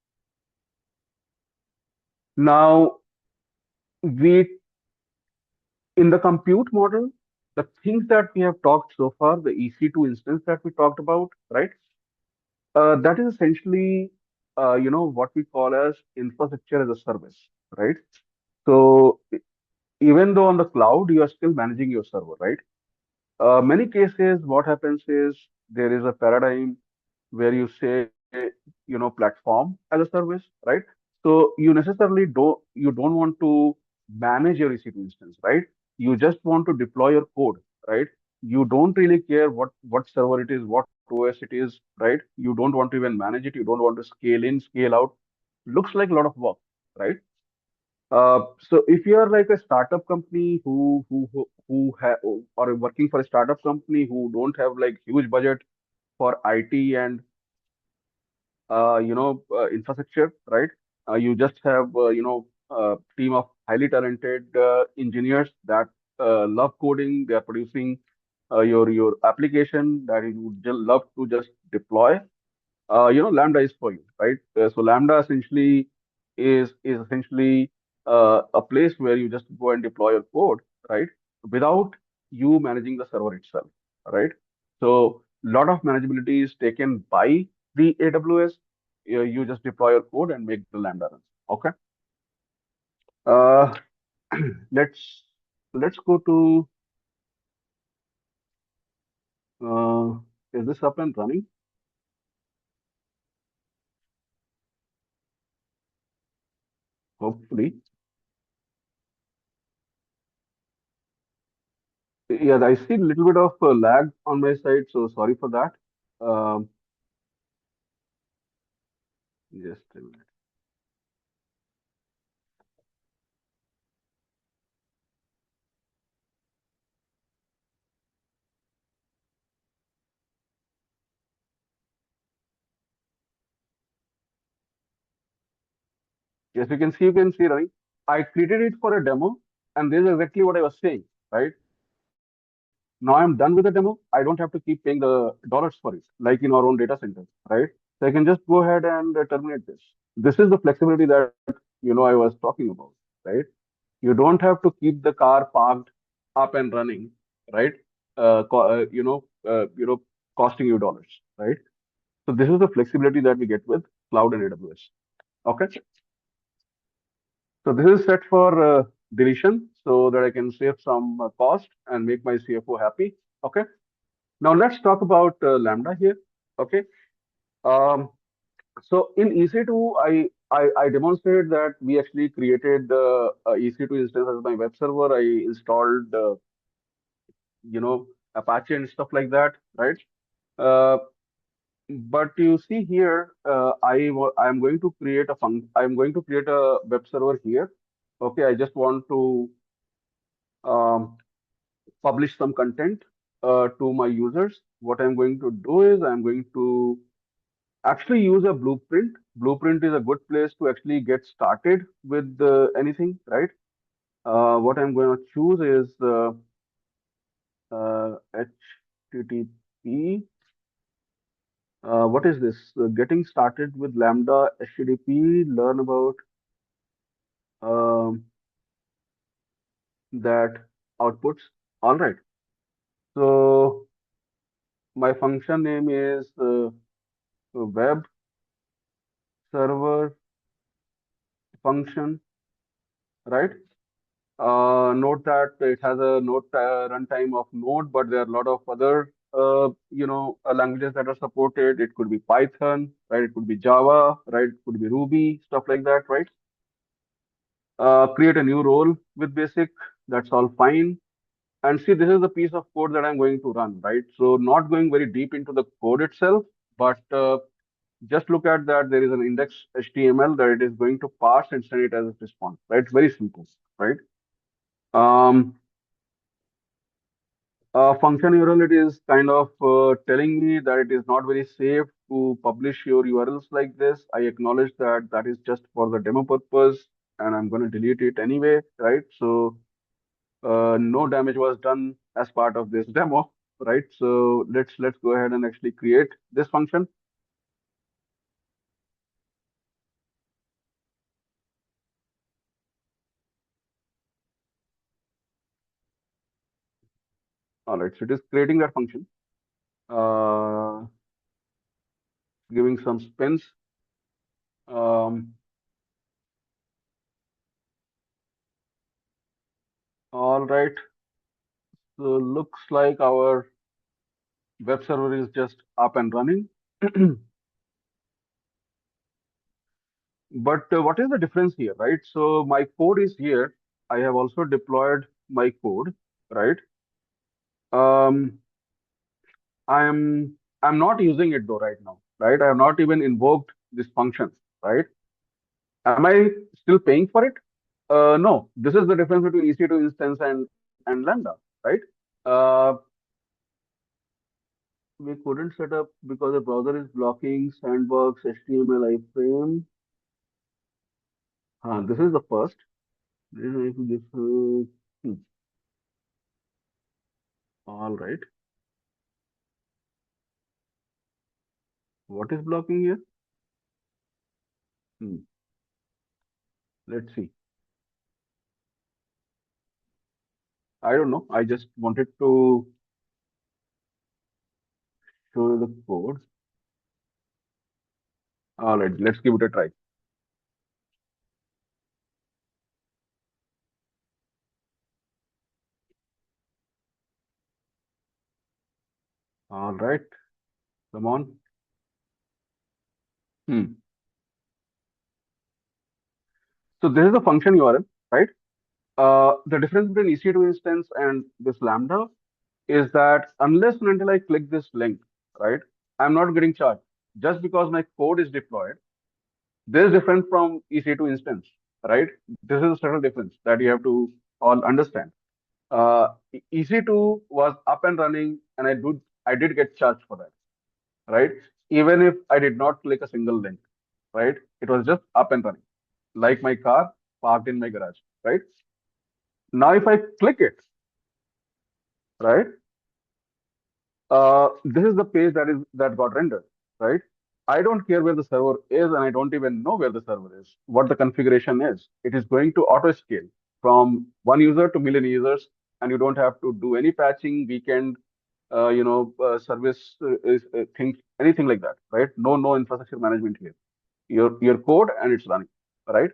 Now, we in the compute model, the things that we have talked so far, the EC2 instance that we talked about, right? That is essentially, what we call as infrastructure as a service, right? So even though on the cloud, you are still managing your server, right? Many cases, what happens is there is a paradigm where you say, platform as a service, right? So you don't want to manage your EC2 instance, right? You just want to deploy your code, right? You don't really care what server it is, what OS it is, right? You don't want to even manage it. You don't want to scale in, scale out. Looks like a lot of work, right? So if you are like a startup company or working for a startup company who don't have like huge budget for IT and infrastructure, right? You just have team of highly talented engineers that love coding. They are producing your application that you would just love to just deploy. Lambda is for you, right? So Lambda essentially is essentially a place where you just go and deploy your code, right? Without you managing the server itself, right? So lot of manageability is taken by the AWS. You just deploy your code and make the Lambda run. Okay. Uh, let's go to uh, is this up and running? Hopefully. Yeah, I see a little bit of lag on my side, so sorry for that. Um, just a minute. Yes, you can see running. I created it for a demo, and this is exactly what I was saying, right? Now I'm done with the demo. I don't have to keep paying the dollars for it, like in our own data center, right? So I can just go ahead and terminate this. This is the flexibility that I was talking about, right? You don't have to keep the car parked up and running, right? Costing you dollars, right? So this is the flexibility that we get with cloud and AWS. Okay. So this is set for deletion so that I can save some cost and make my CFO happy. Okay. Now let's talk about Lambda here. Okay. Um, so in EC2, I demonstrated that we actually created the EC2 instance as my web server. I installed, Apache and stuff like that, right? Uh, but you see here, I'm going to create I'm going to create a web server here. Okay, I just want to um, publish some content to my users. What I'm going to do is I'm going to actually use a blueprint. Blueprint is a good place to actually get started with anything, right? What I'm going to choose is HTTP. What is this? Getting started with Lambda HTTP, learn about um, that outputs. All right. So my function name is web server function, right? Note that it has a Node runtime of Node, but there are a lot of other languages that are supported. It could be Python, right? It could be Java, right? It could be Ruby, stuff like that, right? Create a new role with basic. That's all fine. And see, this is the piece of code that I'm going to run, right? So not going very deep into the code itself, but just look at that. There is an index HTML that it is going to parse and send it as a response, right? It's very simple, right? Um, Function URL, it is kind of telling me that it is not very safe to publish your URLs like this. I acknowledge that that is just for the demo purpose, and I'm going to delete it anyway, right? So no damage was done as part of this demo, right? So let's go ahead and actually create this function. All right, so it is creating that function, uh, giving some spins. Um, all right, so looks like our web server is just up and running. But what is the difference here, right? So my code is here. I have also deployed my code, right? Um, I'm not using it though right now, right? I have not even invoked this function, right? Am I still paying for it? No. This is the difference between EC2 instance and Lambda, right? Uh, we couldn't set up because the browser is blocking sandbox HTML iframe. This is the first. Hmm, all right. What is blocking here? Hmm. Let's see. I don't know. I just wanted to show you the code. All right, let's give it a try. All right, come on. Hmm. So this is the function URL, right? The difference between EC2 instance and this Lambda is that unless and until I click this link, right, I'm not getting charged. Just because my code is deployed, this is different from EC2 instance, right? This is a subtle difference that you have to all understand. EC2 was up and running, and I did get charged for that, right? Even if I did not click a single link, right? It was just up and running, like my car parked in my garage, right? Now, if I click it, right, this is the page that got rendered, right? I don't care where the server is, and I don't even know where the server is, what the configuration is. It is going to auto scale from one user to million users, and you don't have to do any patching, weekend, service things, anything like that, right? No infrastructure management here. Your code and it's running, right?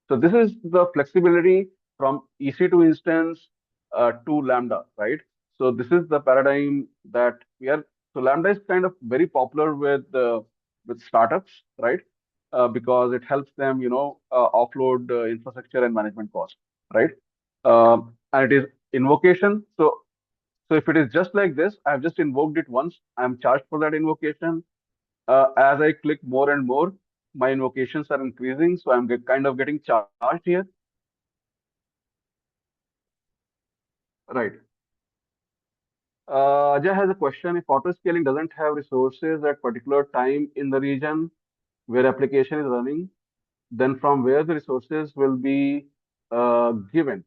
So this is the flexibility from EC2 instance to Lambda, right? So this is the paradigm that we are. So Lambda is kind of very popular with startups, right? Because it helps them, offload infrastructure and management costs, right? And it is invocation. So if it is just like this, I've just invoked it once. I'm charged for that invocation. As I click more and more, my invocations are increasing, so I'm kind of getting charged here. Right. Ajay has a question. If auto scaling doesn't have resources at particular time in the region where application is running, then from where the resources will be given.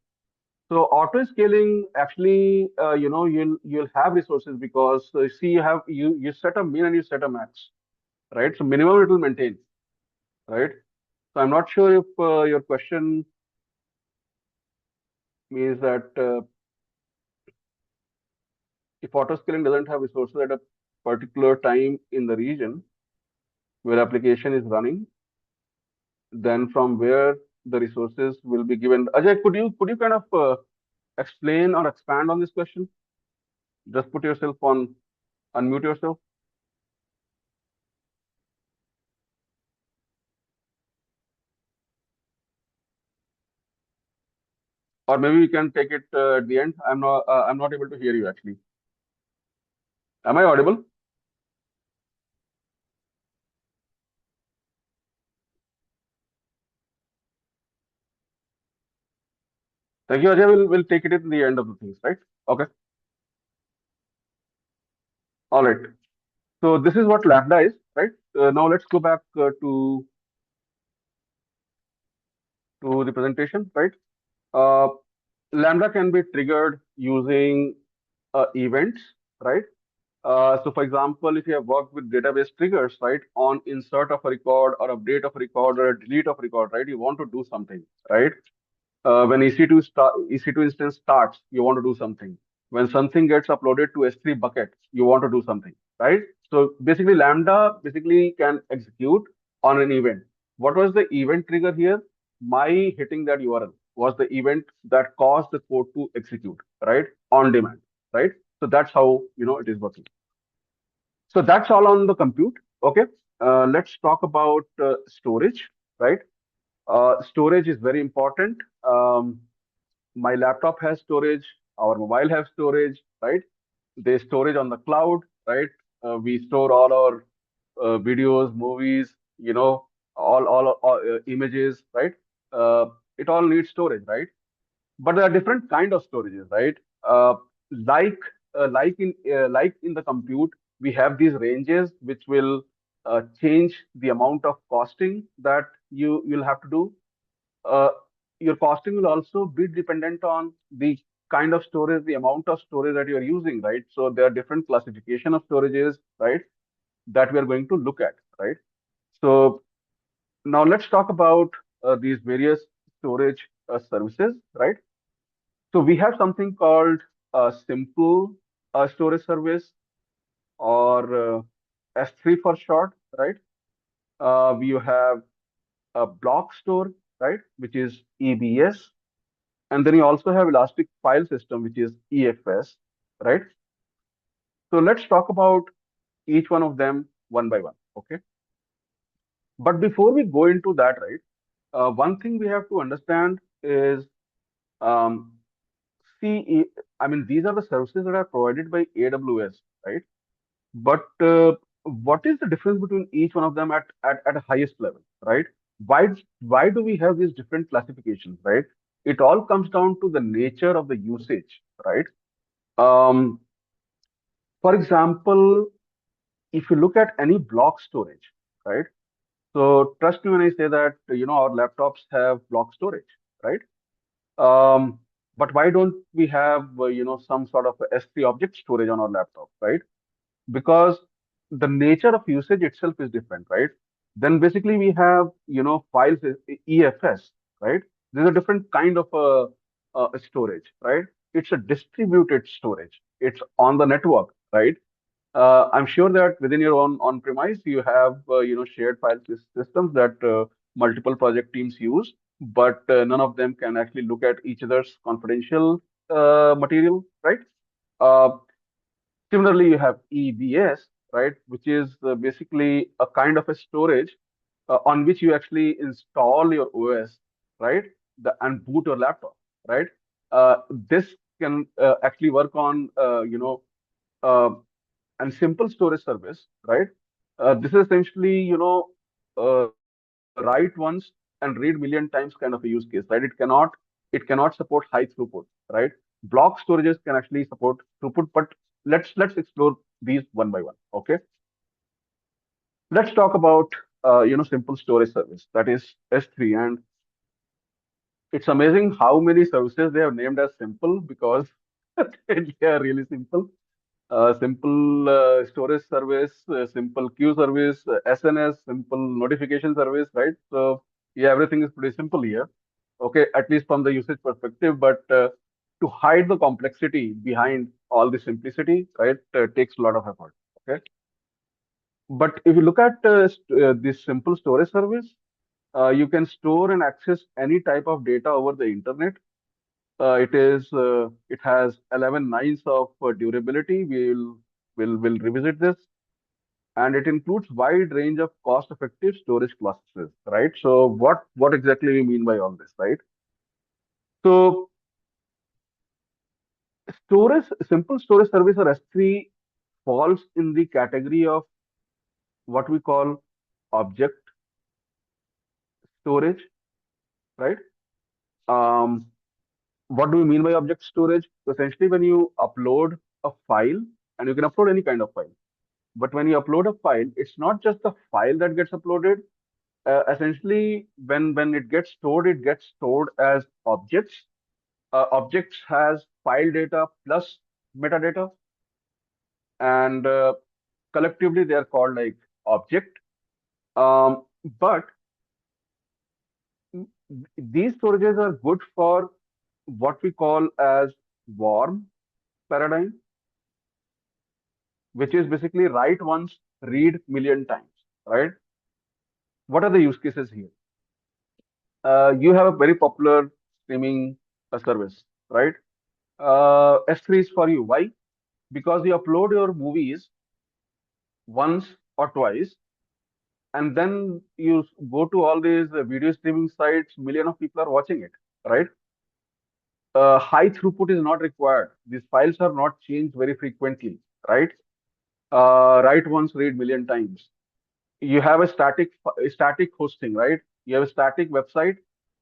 So auto scaling actually, you'll have resources because see you set a min and you set a max. right? So minimum it will maintain, right? So I'm not sure if your question means that if autoscaling doesn't have resources at a particular time in the region where application is running, then from where the resources will be given. Ajay, could you kind of explain or expand on this question? Just put yourself on unmute yourself, or maybe we can take it at the end. I'm not able to hear you actually. Am I audible? Thank you, Ajay. We'll take it in the end of the things, right? Okay. All right. So this is what Lambda is, right? Now let's go back to the presentation, right? Uh, Lambda can be triggered using events, right? So for example, if you have worked with database triggers, right, on insert of a record or update of a record or a delete of a record, right, you want to do something, right? When EC2 instance starts, you want to do something. When something gets uploaded to S3 bucket, you want to do something, right? So basically, Lambda basically can execute on an event. What was the event trigger here? My hitting that URL was the event that caused the code to execute, right? On demand, right? So that's how it is working. So that's all on the compute. Okay. Let's talk about storage, right? Storage is very important. My laptop has storage, our mobile have storage, right? They storage on the cloud, right? We store all our videos, movies, all images, right? Uh, it all needs storage, right? But there are different kind of storages, right? Uh, like like in the compute, we have these ranges which will change the amount of costing that you'll have to do. uh, your costing will also be dependent on the kind of storage, the amount of storage that you're using, right? So there are different classification of storages, right, that we are going to look at, right? So now let's talk about these various storage services, right? So we have something called a simple storage service, or S3 for short, right? You have a block store, right, which is EBS. And then you also have Elastic File System, which is EFS, right? So let's talk about each one of them one by one, okay? But before we go into that, right, one thing we have to understand is, um, see, I mean, these are the services that are provided by AWS, right? But what is the difference between each one of them at a highest level, right? Why do we have these different classifications, right? It all comes down to the nature of the usage, right? Um, For example, if you look at any block storage, right? So trust me when I say that, our laptops have block storage, right? Um, but why don't we have, some sort of S3 object storage on our laptop, right? Because the nature of usage itself is different, right? Then basically we have, files EFS, right? There's a different kind of storage, right? It's a distributed storage. It's on the network, right? I'm sure that within your own on-premise, you have shared file systems that multiple project teams use, but none of them can actually look at each other's confidential material, right? Uh, Similarly, you have EBS, right, which is basically a kind of a storage on which you actually install your OS, right, and boot your laptop, right? This can actually work on, uh, and simple storage service, right? This is essentially, write once and read million times kind of a use case, right? It cannot support high throughput, right? Block storages can actually support throughput, but let's explore these one by one. Okay, let's talk about simple storage service, that is S3, and it's amazing how many services they have named as simple because they are really simple. simple storage service, simple queue service, SNS, simple notification service, right? So yeah, everything is pretty simple here. Okay, at least from the usage perspective, but to hide the complexity behind all the simplicity, right, takes a lot of effort. Okay, but if you look at this simple storage service, you can store and access any type of data over the internet. It has 11 nines of durability. Will revisit this, and it includes wide range of cost-effective storage classes, right? So what exactly we mean by all this, right? So storage, simple storage service or S3 falls in the category of what we call object storage, right? Um, what do we mean by object storage? So essentially, when you upload a file, and you can upload any kind of file, but when you upload a file, it's not just the file that gets uploaded. Essentially, when it gets stored as objects. Objects has file data plus metadata, and collectively they are called like object. Um, but these storages are good for what we call as warm paradigm, which is basically write once, read million times, right? What are the use cases here? You have a very popular streaming service, right? S3 is for you. Why? Because you upload your movies once or twice, and then you go to all these video streaming sites, million of people are watching it, right? High throughput is not required. These files are not changed very frequently, right? Write once, read million times. You have a static hosting, right? You have a static website,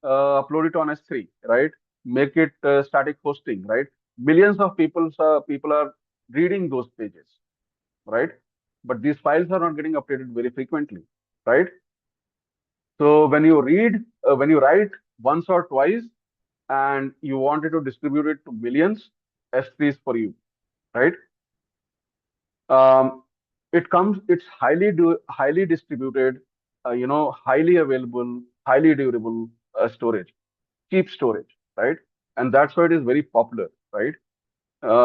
upload it on S3, right? Make it static hosting, right? Millions of people are reading those pages, right? But these files are not getting updated very frequently, right? So when you write once or twice and you wanted to distribute it to millions, S3 is for you, right? Um, it's highly distributed, highly available, highly durable storage, cheap storage, right? And that's why it is very popular, right?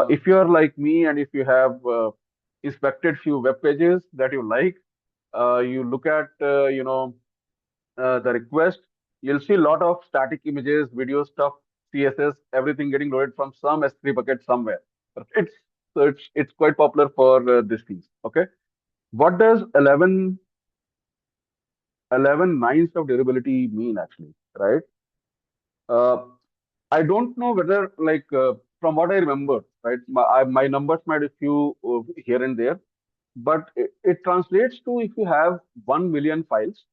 If you are like me and if you have inspected few web pages that you like, you look at, the request, you'll see a lot of static images, video stuff, CSS, everything getting loaded from some S3 bucket somewhere. It's it's quite popular for these things. Okay, what does 11 nines of durability mean actually, right? Uh, I don't know whether from what I remember, right? My numbers might be few here and there, but it translates to if you have 1 million files.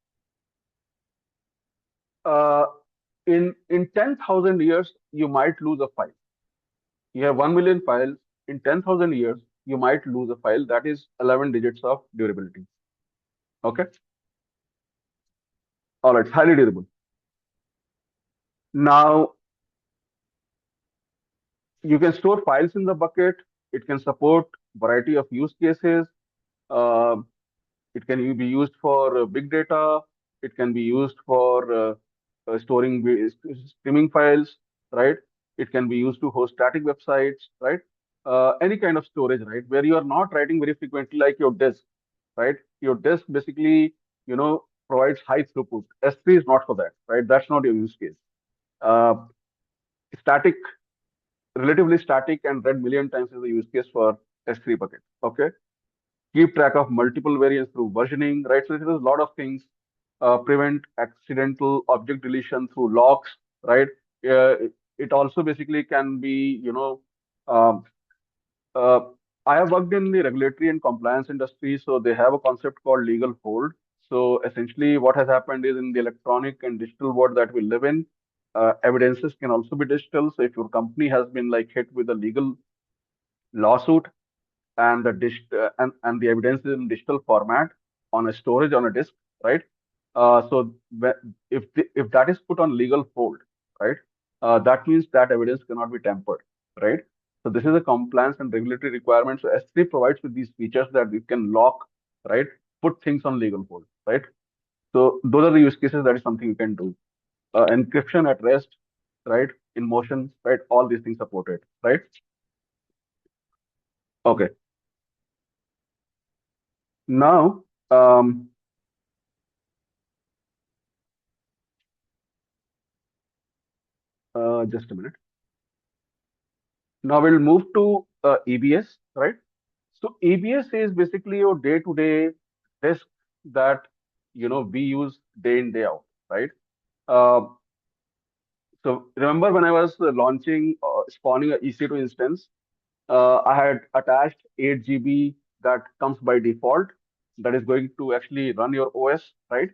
Uh, in 10,000 years, you might lose a file. You have 1 million files. In 10,000 years, you might lose a file. That is 11 digits of durability. Okay. All right. It's highly durable. Now, you can store files in the bucket. It can support variety of use cases. Uh, it can be used for big data. It can be used for storing streaming files, right? It can be used to host static websites, right? Any kind of storage, right? Where you are not writing very frequently, like your disk, right? Your disk basically, provides high throughput. S3 is not for that, right? That's not your use case. Uh, static, relatively static and read million times is the use case for S3 bucket. Okay. Keep track of multiple variants through versioning, right? So there's a lot of things. Prevent accidental object deletion through locks, right? It also basically can be, um, uh, I have worked in the regulatory and compliance industry, so they have a concept called legal hold. So essentially, what has happened is in the electronic and digital world that we live in, evidences can also be digital. So if your company has been like hit with a legal lawsuit and and the evidence is in digital format on a storage on a disk, right? If that is put on legal hold, right, that means that evidence cannot be tampered, right? So this is a compliance and regulatory requirement. So S3 provides with these features that you can lock, right? Put things on legal hold, right? So those are the use cases. That is something you can do. Encryption at rest, right? In motion, right? All these things supported, right? Okay. Now, just a minute. Now we'll move to EBS, right? So EBS is basically your day-to-day disk that we use day in day out, right? Uh, so remember when I was launching, spawning a EC2 instance, I had attached 8 GB that comes by default that is going to actually run your OS, right?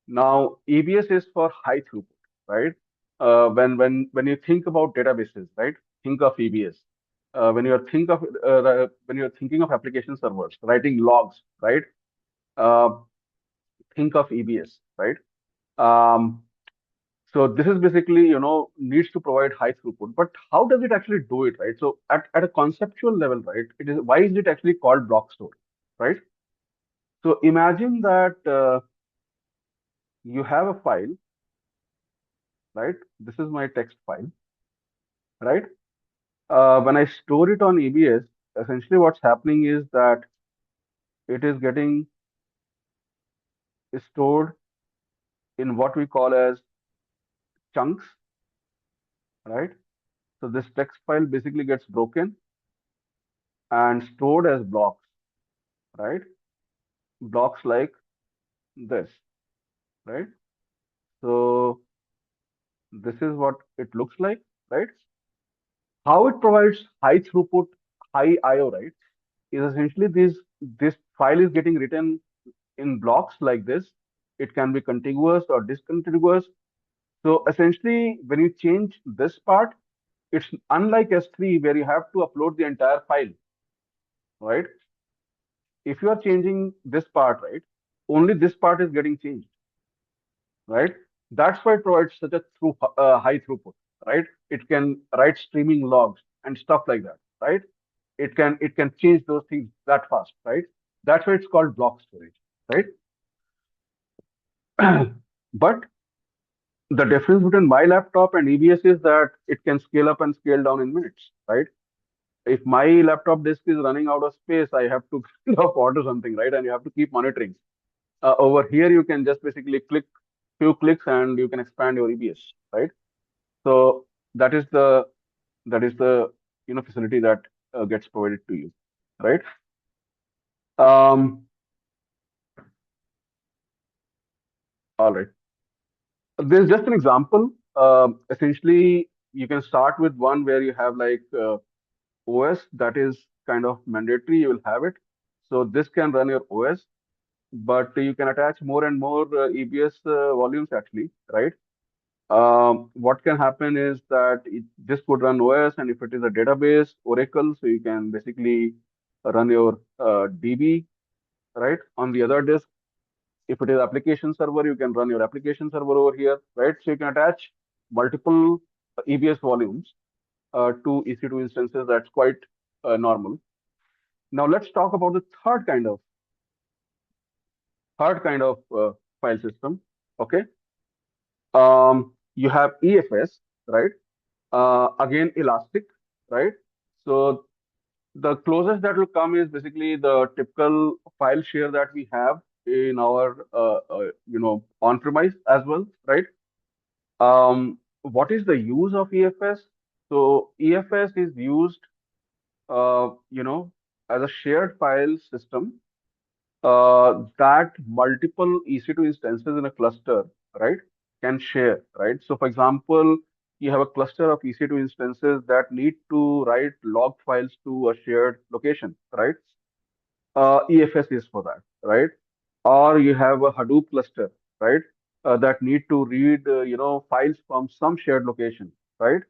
Now, EBS is for high throughput, right? When you think about databases, right? Think of EBS. When you're thinking of application servers, writing logs, right? Uh, think of EBS, right? Um, so this is basically, needs to provide high throughput. But how does it actually do it, right? So at a conceptual level, right? It is why is it actually called block store, right? So imagine that you have a file, right? This is my text file, right? When I store it on EBS, essentially what's happening is that it is getting stored in what we call as chunks, right? So this text file basically gets broken and stored as blocks, right? Blocks like this, right? So this is what it looks like, right? How it provides high throughput, high IO, right? Is essentially this file is getting written in blocks like this. It can be contiguous or discontiguous. So essentially, when you change this part, it's unlike S3 where you have to upload the entire file, right? If you are changing this part, right, only this part is getting changed, right? That's why it provides such a high throughput, right? It can write streaming logs and stuff like that, right? It can change those things that fast, right? That's why it's called block storage, right? But the difference between my laptop and EBS is that it can scale up and scale down in minutes, right? If my laptop disk is running out of space, I have to order something, right? And you have to keep monitoring. Over here, you can just basically click few clicks and you can expand your EBS, right? So that is the facility that gets provided to you, right? Um, all right. There's just an example. Essentially, you can start with one where you have like OS that is kind of mandatory. You will have it. So this can run your OS, but you can attach more and more EBS volumes actually, right? What can happen is that this could run OS, and if it is a database, Oracle, so you can basically run your DB, right, on the other disk. If it is application server, you can run your application server over here, right? So you can attach multiple EBS volumes to EC2 instances. That's quite normal. Now let's talk about the third kind of file system. Okay. You have EFS, right? Again, elastic, right? So the closest that will come is basically the typical file share that we have in our on-premise as well, right? What is the use of EFS? So EFS is used, as a shared file system that multiple EC2 instances in a cluster, right, can share, right? So, for example, you have a cluster of EC2 instances that need to write log files to a shared location, right? EFS is for that, right? Or you have a Hadoop cluster, right, that need to read, files from some shared location, right?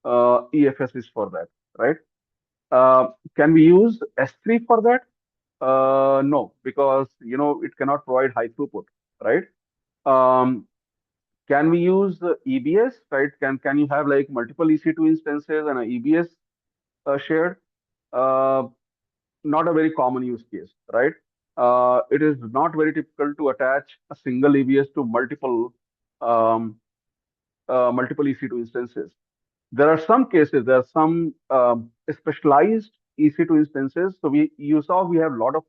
EFS is for that, right? Can we use S3 for that? No, because it cannot provide high throughput, right? Um, can we use the EBS, right? Can you have like multiple EC2 instances and a EBS? shared. Uh, Not a very common use case, right? It is not very typical to attach a single EBS to um, multiple EC2 instances. There are some cases, there are some specialized EC2 instances. So you saw we have a lot of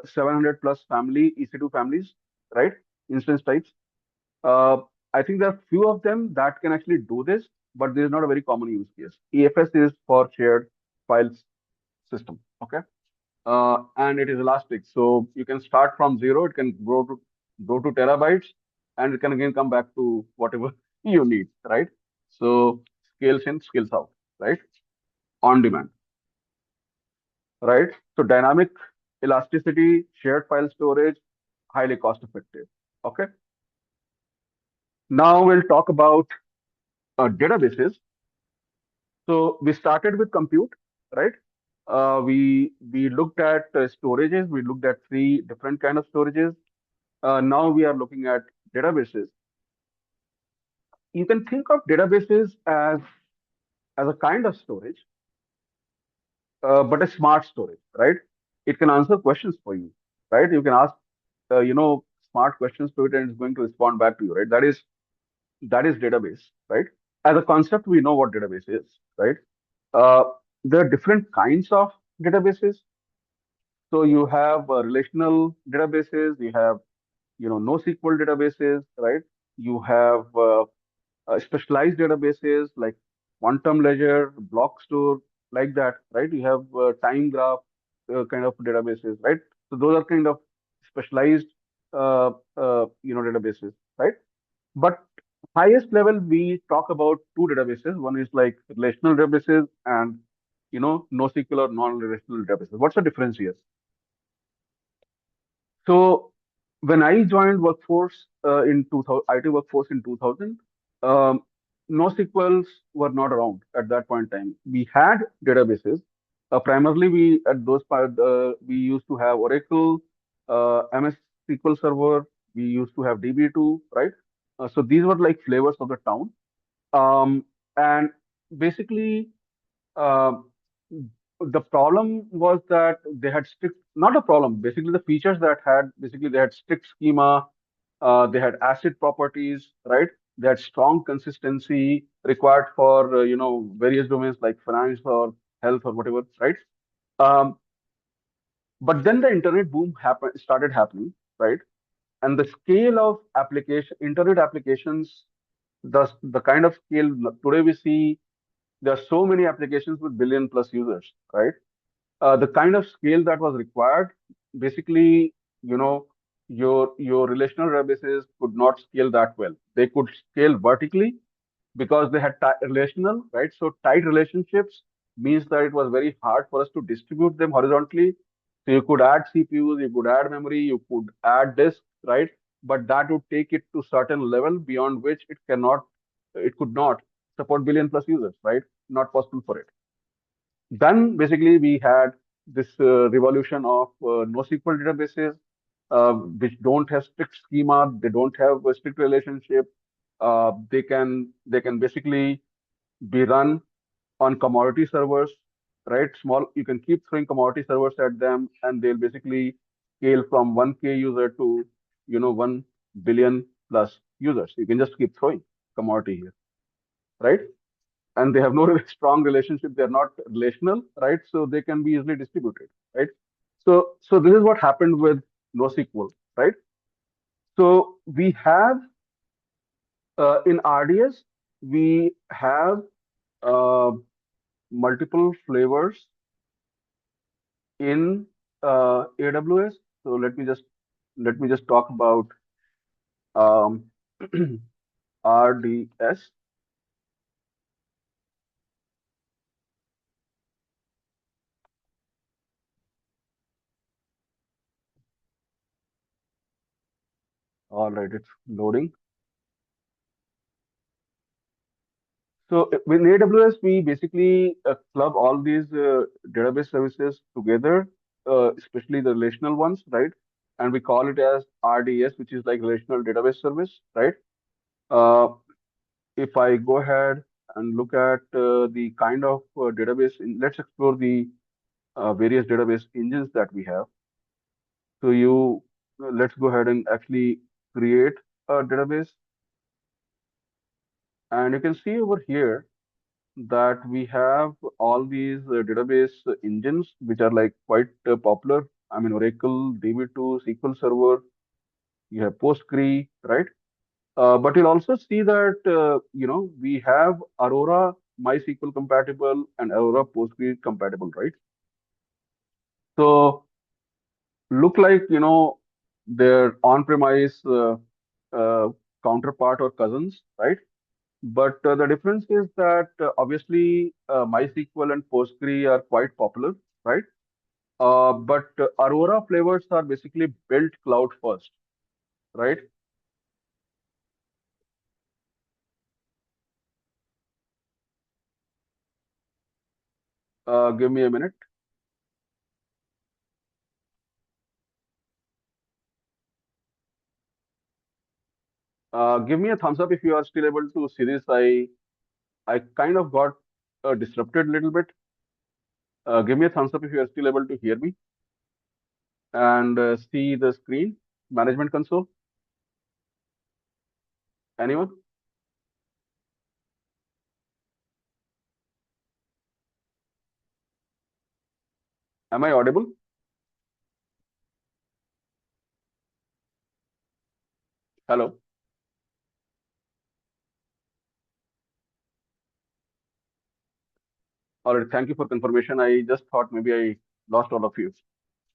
700 plus family EC2 families, right? Instance types. Uh, I think there are few of them that can actually do this, but this is not a very common use case. EFS is for shared files system. Okay. And it is elastic. So you can start from zero, it can grow to terabytes, and it can again come back to whatever you need, right? So scales in, scales out, right? On demand, right? So dynamic elasticity, shared file storage, highly cost effective. Okay. Now we'll talk about databases. So we started with compute, right? We looked at storages. We looked at three different kind of storages. Now we are looking at databases. You can think of databases as a kind of storage, but a smart storage, right? It can answer questions for you, right? You can ask, smart questions to it, and it's going to respond back to you, right? That is database, right? As a concept, we know what database is, right? Uh, there are different kinds of databases. So you have relational databases, you have NoSQL databases, right? You have specialized databases like quantum ledger, block store, like that, right? You have time graph kind of databases, right? So those are kind of specialized, databases, right? But highest level, we talk about two databases. One is like relational databases and NoSQL or non-relational databases. What's the difference here? So when I joined workforce in 2000, IT workforce in 2000, um, NoSQLs were not around at that point in time. We had databases. Primarily, we used to have Oracle, MS SQL Server. We used to have DB2, right? So these were like flavors of the town. And basically, uh, the problem was that they had strict, not a problem, basically the features that had, basically they had strict schema, they had ACID properties, right? They had strong consistency required for, various domains like finance or health or whatever, right? Um, but then the internet boom started happening, right? And the scale of internet applications, the kind of scale today we see, there are so many applications with billion plus users, right? The kind of scale that was required, basically, you know, your relational databases could not scale that well. They could scale vertically because they had relational, right? So tight relationships means that it was very hard for us to distribute them horizontally. So you could add CPUs, you could add memory, you could add disk, right? But that would take it to certain level beyond which it could not support billion plus users, right? Not possible for it. Then basically we had this revolution of NoSQL databases, which don't have strict schema, they don't have a strict relationship. They can basically be run on commodity servers, right? Small, you can keep throwing commodity servers at them, and they'll basically scale from 1K user to 1 billion plus users. You can just keep throwing commodity here, right? And they have no strong relationship. They're not relational, right? So they can be easily distributed, right? So this is what happened with NoSQL, right? So we have in RDS we have uh, multiple flavors in AWS. So let me just talk about um, RDS. All right, it's loading. So with AWS, we basically club all these database services together, especially the relational ones, right? And we call it as RDS, which is like relational database service, right? Uh, if I go ahead and look at the kind of database. Let's explore the various database engines that we have. So let's go ahead and actually create a database, and you can see over here that we have all these database engines which are like quite popular. I mean, Oracle, DB2, SQL Server, you have Postgre, right? But you'll also see that we have Aurora MySQL compatible and Aurora Postgre compatible, right? So look like their on-premise uh, counterpart or cousins, right? But the difference is that obviously MySQL and Postgre are quite popular, right? But Aurora flavors are basically built cloud first, right? Give me a minute. Give me a thumbs up if you are still able to see this. I kind of got disrupted a little bit. Give me a thumbs up if you are still able to hear me and see the screen, management console. Anyone? Am I audible? Hello. All right. Thank you for confirmation. I just thought maybe I lost all of you.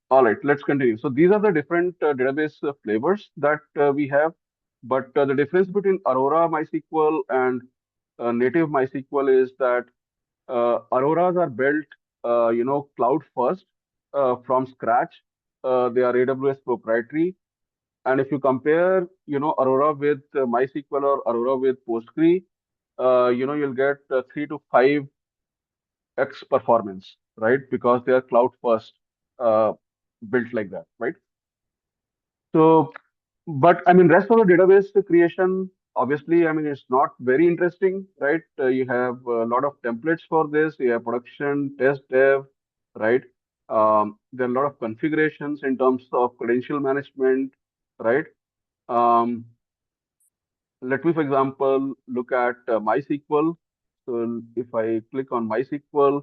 All right. Let's continue. So these are the different database flavors that we have. But the difference between Aurora MySQL and native MySQL is that Auroras are built, cloud first from scratch. They are AWS proprietary. And if you compare, Aurora with MySQL or Aurora with Postgre, you'll get 3 to 5x performance, right? Because they are cloud first, uh, built like that, right? So, but I mean, rest of the database creation, obviously, I mean, it's not very interesting, right? You have a lot of templates for this. You have production, test, dev, right? There are a lot of configurations in terms of credential management, right? Um, Let me, for example, look at MySQL. So if I click on MySQL,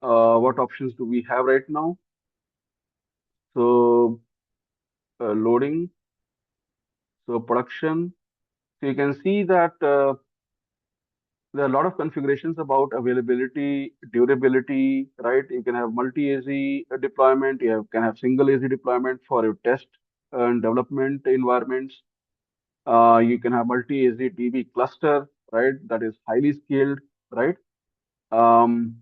what options do we have right now? So loading, so production. So you can see that there are a lot of configurations about availability, durability, right? You can have multi-AZ deployment. Can have single AZ deployment for your test and development environments. You can have multi-AZ DB cluster, right? That is highly scaled, right? Um,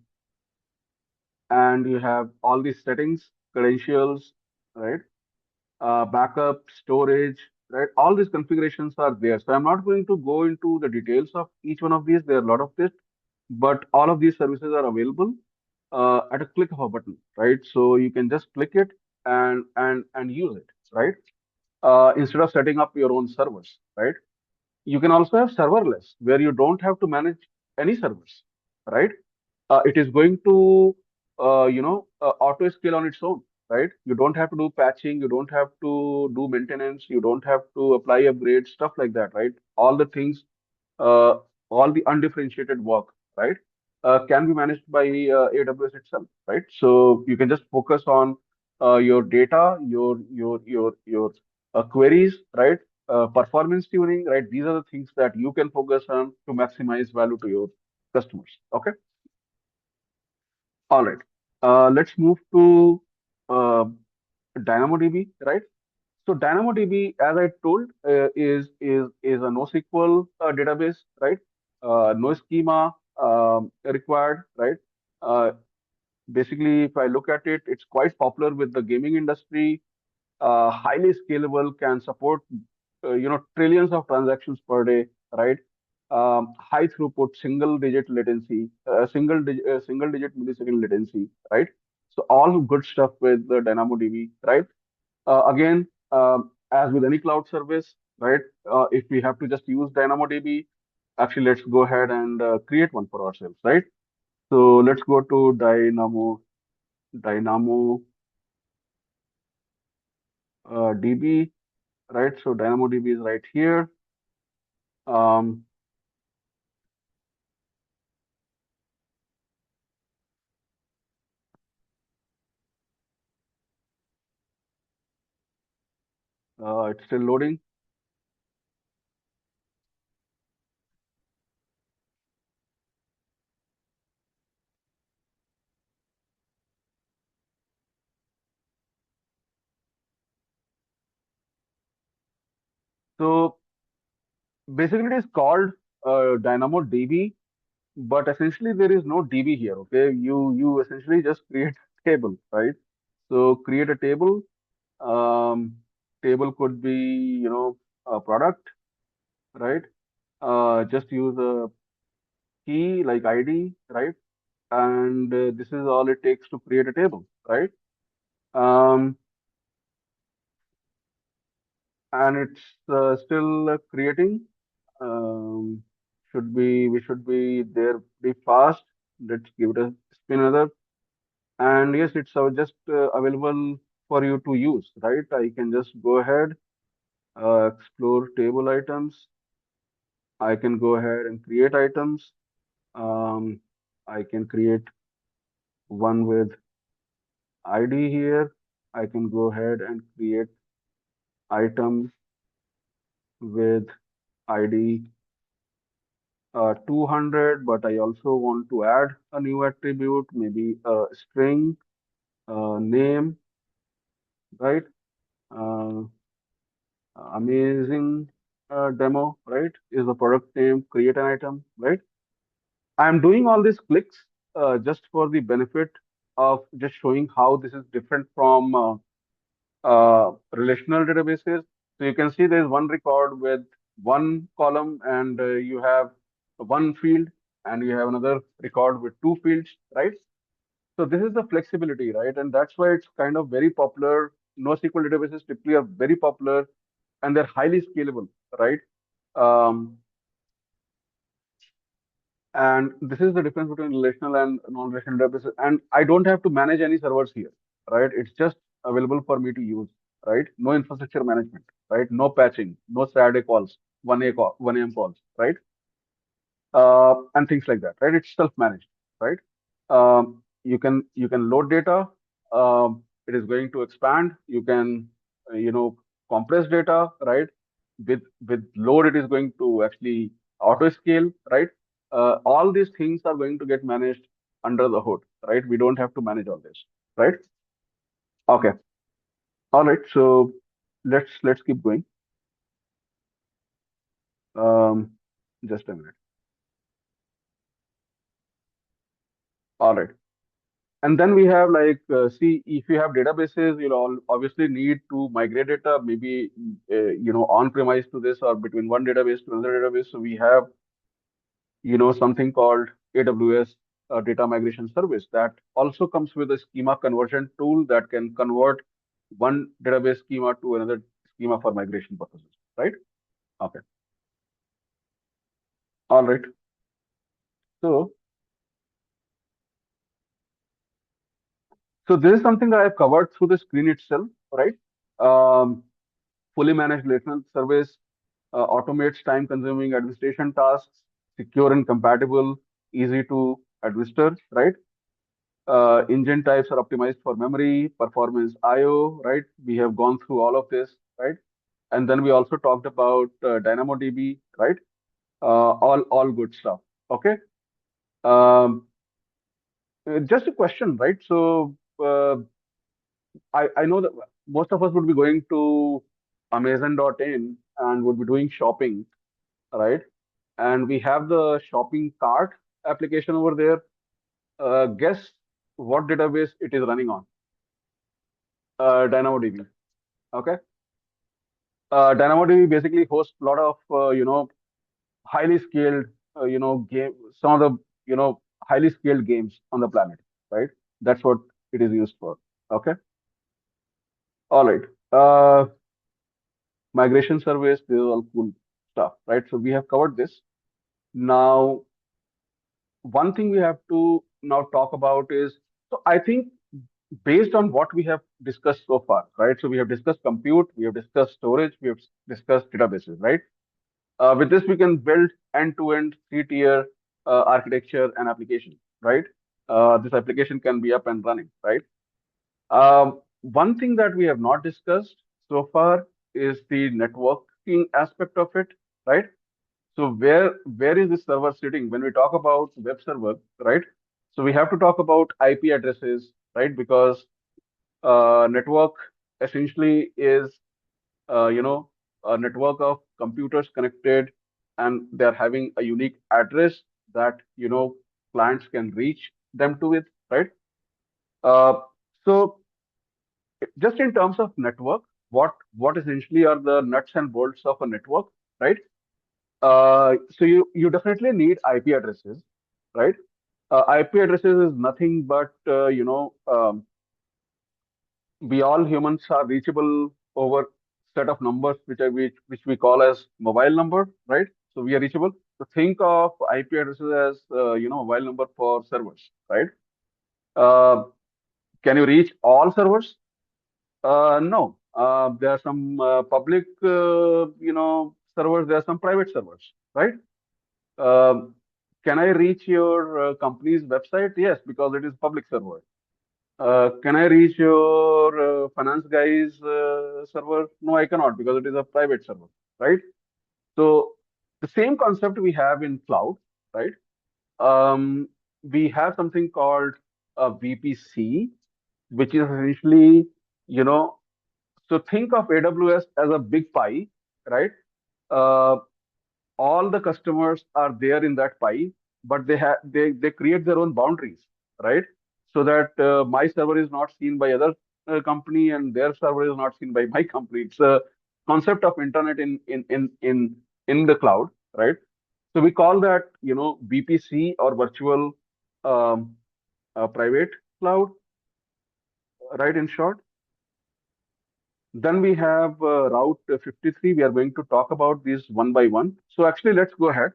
and you have all these settings, credentials, right? Backup, storage, right? All these configurations are there. So I'm not going to go into the details of each one of these. There are a lot of this, but all of these services are available at a click of a button, right? So you can just click it and use it, right? Instead of setting up your own servers, right? You can also have serverless, where you don't have to manage any servers, right? It is going to auto scale on its own, right? You don't have to do patching, you don't have to do maintenance, you don't have to apply upgrades, stuff like that, right? All the things, uh, all the undifferentiated work, right, can be managed by AWS itself, right? So you can just focus on your data, your queries, right? Performance tuning, right? These are the things that you can focus on to maximize value to your customers. Okay. All right. Let's move to uh, DynamoDB, right? So DynamoDB, as I told, is a NoSQL database, right? No schema required, right? Uh, Basically, if I look at it, it's quite popular with the gaming industry. Highly scalable, can support trillions of transactions per day, right? High throughput, single digit millisecond latency, right? So all good stuff with the DynamoDB, right? Again, as with any cloud service, right? If we have to just use DynamoDB, Actually, let's go ahead and create one for ourselves, right? So let's go to Dynamo DB, right? So DynamoDB is right here. Um, it's still loading. So basically, it is called DynamoDB, but essentially there is no DB here. Okay, you essentially just create a table, right? So create a table. Um, Table could be a product, right? Just use a key like ID, right? And this is all it takes to create a table, right? Um, and it's still creating. Um, we should be there pretty fast. Let's give it a spin another. And yes, it's just available for you to use, right? I can just go ahead, explore table items. I can go ahead and create items. Um, I can create one with ID here. I can go ahead and create item with ID 200, but I also want to add a new attribute, maybe a string, name, right? Uh, Amazing demo, right? Is the product name, create an item, right? I'm doing all these clicks just for the benefit of just showing how this is different from relational databases. So you can see there's one record with one column and you have one field and you have another record with two fields, right? So this is the flexibility, right? And that's why it's kind of very popular. NoSQL databases typically are very popular and they're highly scalable, right? Um, and this is the difference between relational and non-relational databases. And I don't have to manage any servers here, right? It's just available for me to use, right? No infrastructure management, right? No patching, no Saturday calls, 1 a.m. calls, right? And things like that, right? It's self-managed, right? You can load data. It is going to expand. You can compress data, right? With load, it is going to actually auto scale, right? All these things are going to get managed under the hood, right? We don't have to manage all this, right? Okay, all right. So let's keep going. Um, just a minute. All right. And then we have like, see, if you have databases, you'll obviously need to migrate data, maybe, on-premise to this or between one database to another database. So we have, something called AWS Data Migration Service that also comes with a schema conversion tool that can convert one database schema to another schema for migration purposes, right? Okay. All right. So, so this is something that I've covered through the screen itself, right? Um, Fully managed relational service automates time-consuming administration tasks, secure and compatible, easy to administer, right? Engine types are optimized for memory, performance, I/O, right? We have gone through all of this, right? And then we also talked about DynamoDB, right? All good stuff. Okay. Um, just a question, right? So I know that most of us would be going to Amazon.in and would be doing shopping, right? And we have the shopping cart application over there. Guess what database it is running on? DynamoDB. Okay. DynamoDB basically hosts a lot of highly scaled game, some of the highly scaled games on the planet, right? That's what it is used for. Okay. All right. Migration service. This is all cool stuff, right? So we have covered this. Now, one thing we have to now talk about is, so I think based on what we have discussed so far, right? So we have discussed compute, we have discussed storage, we have discussed databases, right? With this, we can build end-to-end three-tier architecture and application, right? This application can be up and running, right? One thing that we have not discussed so far is the networking aspect of it, right? So where is this server sitting when we talk about web server, right? So we have to talk about IP addresses, right? Because network essentially is you know a network of computers connected, and they're having a unique address that clients can reach them to it, right? Uh, so just in terms of network, what essentially are the nuts and bolts of a network, right? So you definitely need IP addresses, right? IP addresses is nothing but we all humans are reachable over set of numbers which we call as mobile number, right? So we are reachable. So think of IP addresses as mobile number for servers, right? Uh, can you reach all servers? No. There are some public servers. There are some private servers, right? Um, can I reach your company's website? Yes, because it is public server. Can I reach your finance guy's server? No, I cannot because it is a private server, right? So the same concept we have in cloud, right? Um, we have something called a VPC, which is essentially, you know, so think of AWS as a big pie, right? Uh, all the customers are there in that pie, but they create their own boundaries, right? So that my server is not seen by other company, and their server is not seen by my company. It's a concept of internet in the cloud, right? So we call that VPC, or virtual um, private cloud, right? In short. Then we have Route 53. We are going to talk about these one by one. So actually, let's go ahead.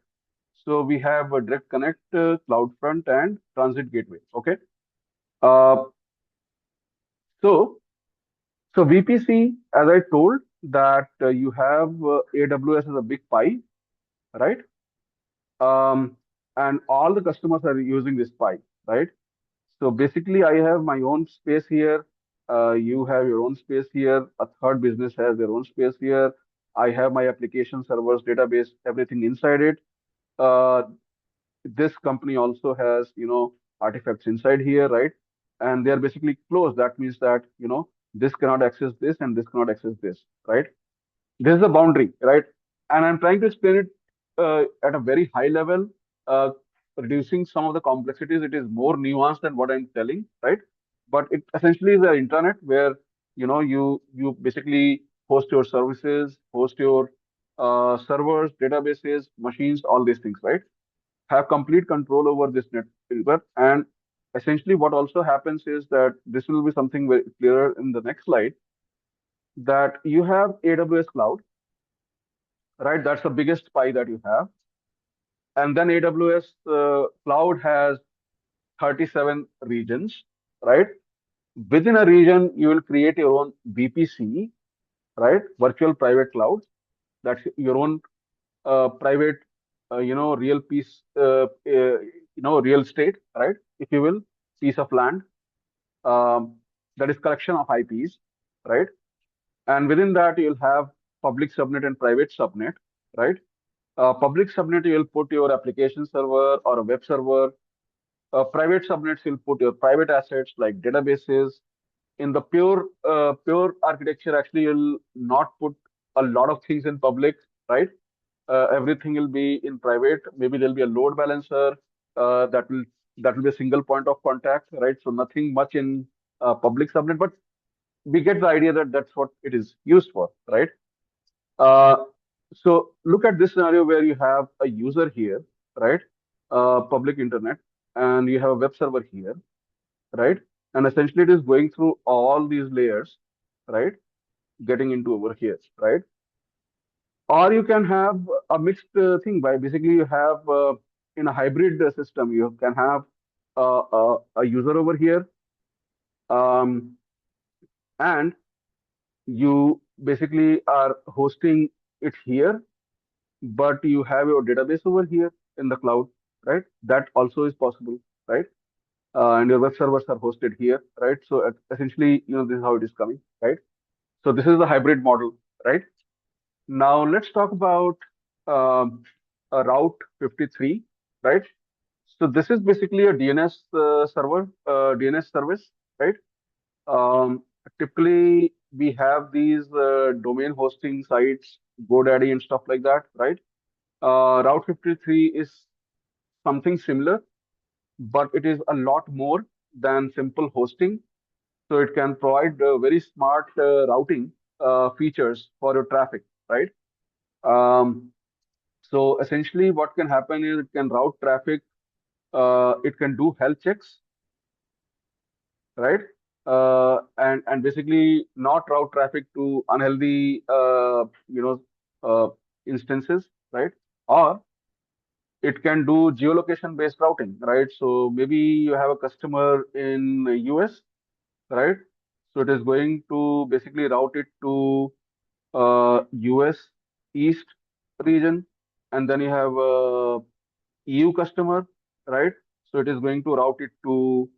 So we have a Direct Connect, CloudFront, and Transit Gateway. Okay. Uh, so VPC, as I told, that you have AWS as a big pie, right? Um, and all the customers are using this pie, right? So basically, I have my own space here. You have your own space here. A third business has their own space here. I have my application servers, database, everything inside it. Uh, this company also has artifacts inside here, right? And they are basically closed. That means that this cannot access this and this cannot access this, right? This is a boundary, right? And I'm trying to explain it at a very high level, uh, reducing some of the complexities. It is more nuanced than what I'm telling, right? But it essentially is an internet where you basically host your services, host your servers, databases, machines, all these things, right? Have complete control over this network. And essentially, what also happens is that this will be something very clearer in the next slide, that you have AWS Cloud, right? That's the biggest pie that you have. And then AWS Cloud has 37 regions, right? Within a region, you will create your own VPC, right? Virtual private cloud. That's your own private, real piece, real estate, right? If you will, piece of land. Um, that is collection of IPs, right? And within that, you'll have public subnet and private subnet, right? Public subnet, you'll put your application server or a web server. Private subnets, you'll put your private assets like databases. In the pure architecture, actually, you'll not put a lot of things in public, right? Everything will be in private. Maybe there'll be a load balancer that will be a single point of contact, right? So nothing much in public subnet, but we get the idea that that's what it is used for, right? Uh, so look at this scenario where you have a user here, right? Public internet, and you have a web server here, right? And essentially it is going through all these layers, right? Getting into over here, right? Or you can have a mixed thing by basically you have in a hybrid system, you can have a user over here, um, and you basically are hosting it here, but you have your database over here in the cloud, right? That also is possible, right? And your web servers are hosted here, right? So essentially, this is how it is coming, right? So this is the hybrid model, right? Now let's talk about um, a Route 53, right? So this is basically a DNS server, DNS service, right? Um, Typically, we have these domain hosting sites, GoDaddy and stuff like that, right? Route 53 is something similar, but it is a lot more than simple hosting. So it can provide very smart routing features for your traffic, right? Um, so essentially, what can happen is it can route traffic, it can do health checks, right? And basically not route traffic to unhealthy, uh, instances, right? Or it can do geolocation based routing, right? So maybe you have a customer in US, right? So it is going to basically route it to US East region, and then you have a EU customer, right? So it is going to route it to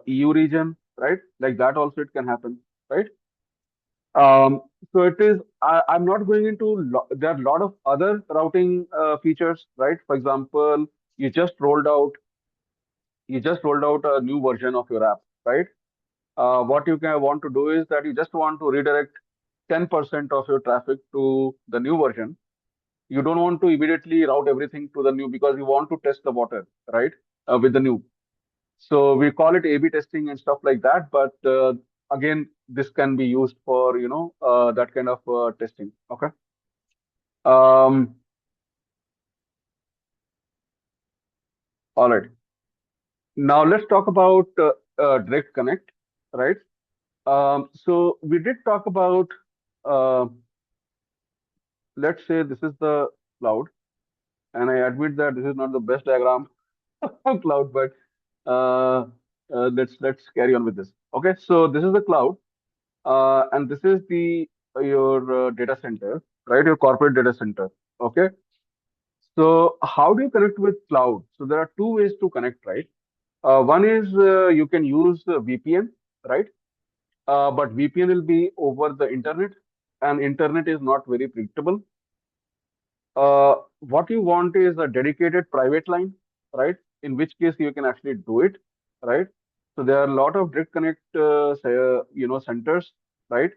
EU region, right? Like that also it can happen, right? Um, so it is. I'm not going into. There are a lot of other routing features, right? For example, you just rolled out. You just rolled out a new version of your app, right? What you can want to do is that you just want to redirect 10% of your traffic to the new version. You don't want to immediately route everything to the new because you want to test the water, right? With the new. So we call it A/B testing and stuff like that. But again, this can be used for that kind of testing. Okay. Um, all right. Now let's talk about direct connect, right? So we did talk about, uh, let's say this is the cloud, and I admit that this is not the best diagram of cloud, but uh, let's carry on with this. Okay, so this is the cloud, and this is the your data center, right? Your corporate data center. Okay, so how do you connect with cloud? So there are two ways to connect, right? One is you can use VPN, right? But VPN will be over the internet, and internet is not very predictable. What you want is a dedicated private line, right? In which case you can actually do it, right? So there are a lot of direct connect, centers, right?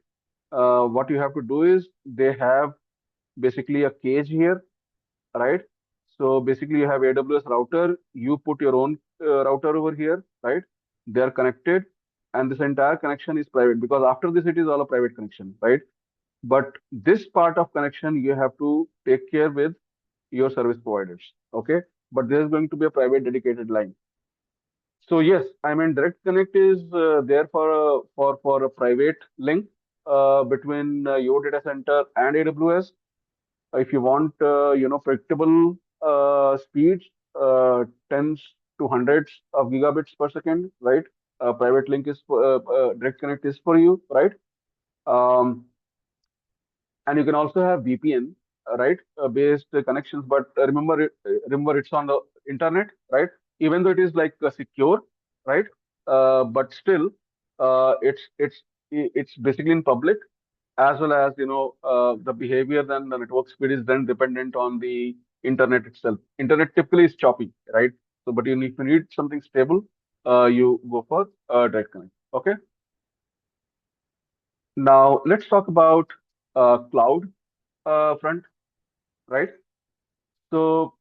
What you have to do is they have basically a cage here, right? So basically you have AWS router, you put your own router over here, right? They are connected, and this entire connection is private because after this it is all a private connection, right? But this part of connection you have to take care with your service providers. Okay, but there is going to be a private dedicated line. So yes, I mean direct connect is there for a private link between your data center and AWS. If you want predictable speeds, tens to hundreds of gigabits per second, right? Private link is direct connect is for you, right? Um, and you can also have VPN, right, based connections. But remember, it's on the internet, right? Even though it is like secure, right? But still, it's basically in public, as well as the behavior. Then the network speed is then dependent on the internet itself. Internet typically is choppy, right? So, but if you need something stable, you go for direct connect. Okay. Now let's talk about cloud front, right? So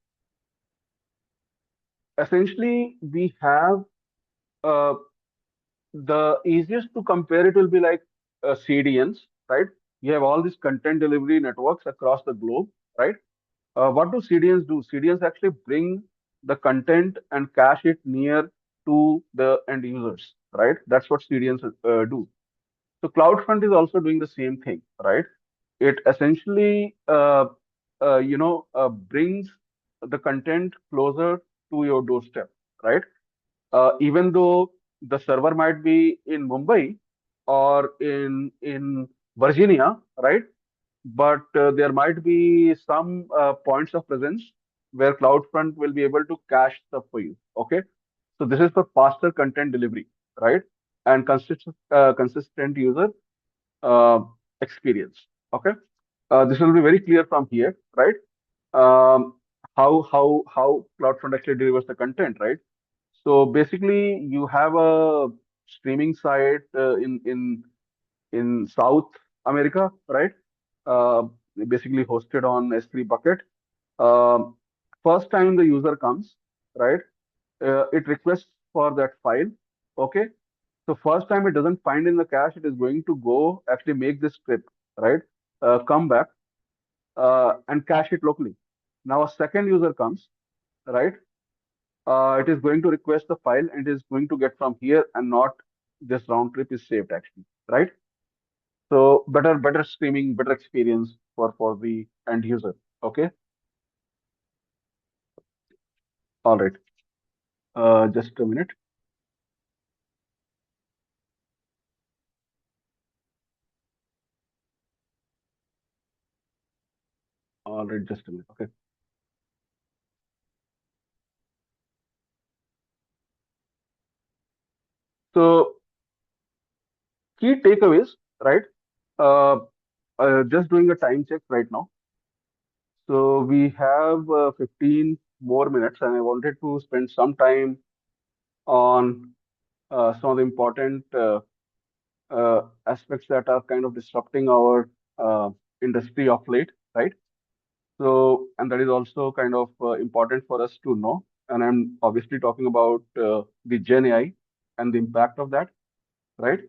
essentially, we have uh, the easiest to compare it will be like CDNs, right? You have all these content delivery networks across the globe, right? What do CDNs do? CDNs actually bring the content and cache it near to the end users, right? That's what CDNs do. So CloudFront is also doing the same thing, right? It essentially brings the content closer to your doorstep, right? Even though the server might be in Mumbai or in Virginia, right? But there might be some points of presence where CloudFront will be able to cache stuff for you. Okay, so this is for faster content delivery, right? And consistent user uh, experience. Okay, this will be very clear from here, right? Um, how CloudFront actually delivers the content, right? So basically, you have a streaming site in South America, right? Uh, Basically hosted on S3 bucket. Um, First time the user comes, right? It requests for that file. Okay. So first time it doesn't find in the cache, it is going to go actually make this trip, right? Come back and cache it locally. Now a second user comes, right? It is going to request the file and it is going to get from here and not this round trip is saved actually, right? So better streaming, better experience for the end user. Okay. All right. Just a minute. All right. Just a minute. Okay. So key takeaways, right? Uh, just doing a time check right now. So we have 15 more minutes, and I wanted to spend some time on some of the important aspects that are kind of disrupting our industry of late, right? So, and that is also kind of important for us to know. And I'm obviously talking about the Gen AI and the impact of that, right?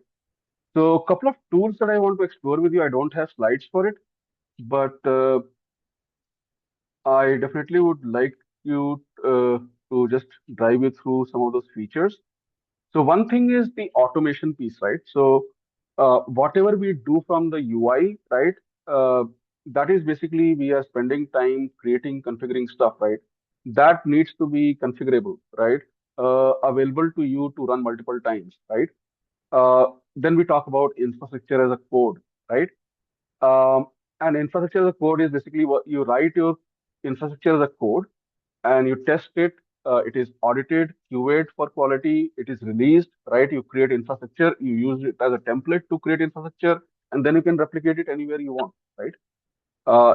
So, a couple of tools that I want to explore with you. I don't have slides for it, but I definitely would like you to just drive you through some of those features. So one thing is the automation piece, right? So whatever we do from the UI, right? Uh, that is basically we are spending time creating, configuring stuff, right? That needs to be configurable, right? Available to you to run multiple times, right? Then we talk about infrastructure as a code, right? Um, and infrastructure as a code is basically what you write your infrastructure as a code and you test it. It is audited, QA'd for quality. It is released, right? You create infrastructure. You use it as a template to create infrastructure, and then you can replicate it anywhere you want, right?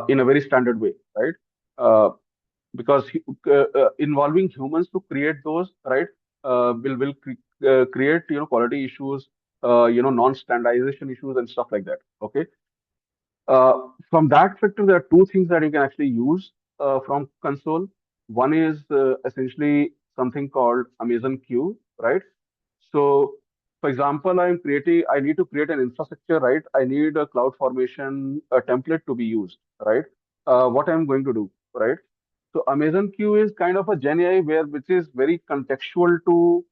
In a very standard way, right? Uh, because involving humans to create those, right, will create quality issues, non-standardization issues and stuff like that. Okay. From that perspective, there are two things that you can actually use from console. One is essentially something called Amazon Q, right? So, for example, I need to create an infrastructure, right? I need a cloud formation a template to be used, right? What I'm going to do, right? So Amazon Q is kind of a Gen AI which is very contextual to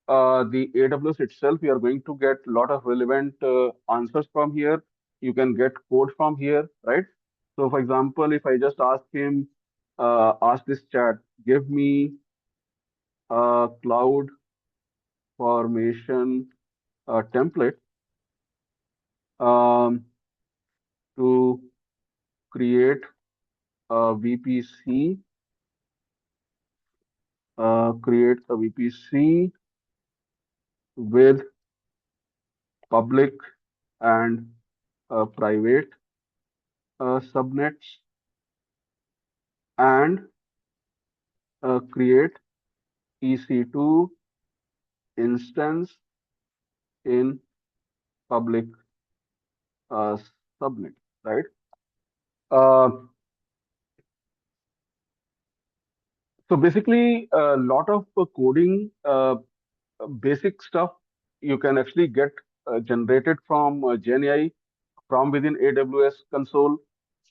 the AWS itself. You are going to get a lot of relevant answers from here. You can get code from here, right? So for example, if I just ask this chat, give me a cloud formation template um, to create a VPC, with public and private subnets and create EC2 instance in public uh, subnet, right? Uh, so basically, a lot of coding, basic stuff you can actually get generated from Gen AI from within AWS console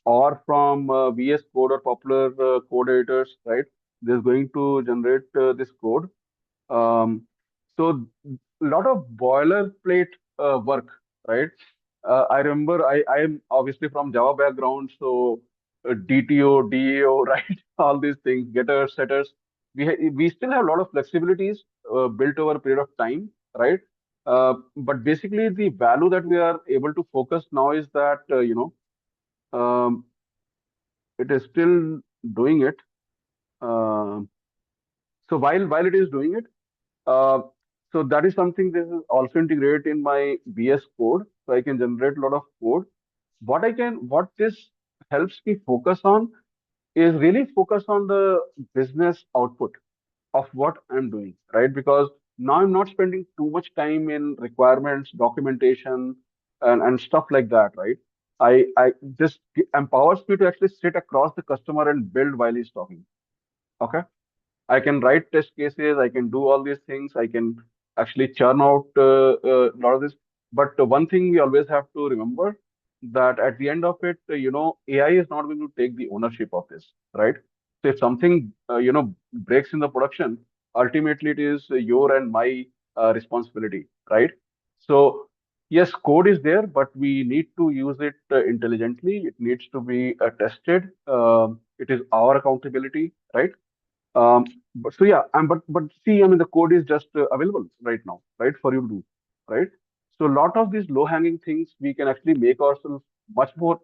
or from VS Code or popular code editors, right? There's going to generate this code. Um, so a lot of boilerplate work, right? I remember I am obviously from Java background, so DTO, DAO, right? All these things, getters, setters. We still have a lot of flexibilities built over a period of time, right? But basically, the value that we are able to focus now is that um, it is still doing it. Um so while it is doing it, uh, so that is something this is also integrated in my VS Code, so I can generate a lot of code. What this helps me focus on is really focus on the business output of what I'm doing, right? Because now I'm not spending too much time in requirements, documentation, and stuff like that, right? I this empowers me to actually sit across the customer and build while he's talking. Okay. I can write test cases, I can do all these things, I can actually churn out a lot of this. But one thing we always have to remember that at the end of it, AI is not going to take the ownership of this, right? So if something, breaks in the production, ultimately it is your and my responsibility, right? So yes, code is there, but we need to use it intelligently. It needs to be tested. It is our accountability, right? Um, but so yeah, but see, I mean, the code is just available right now, right, for you to do, right? So a lot of these low-hanging things we can actually make ourselves much more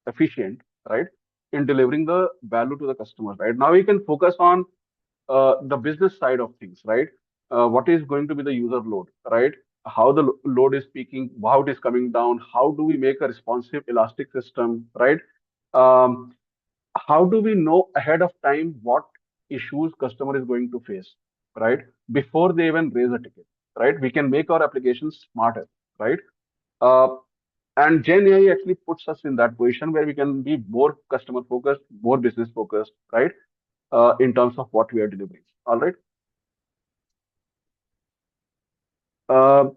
efficient, right, in delivering the value to the customers, right? Now we can focus on the business side of things, right? What is going to be the user load, right? How the load is peaking, how it is coming down, how do we make a responsive, elastic system, right? Um, how do we know ahead of time what issues customer is going to face, right, before they even raise a ticket, right? We can make our applications smarter, right? uh, and Gen AI actually puts us in that position where we can be more customer focused, more business focused, right? In terms of what we are delivering. All right. uh,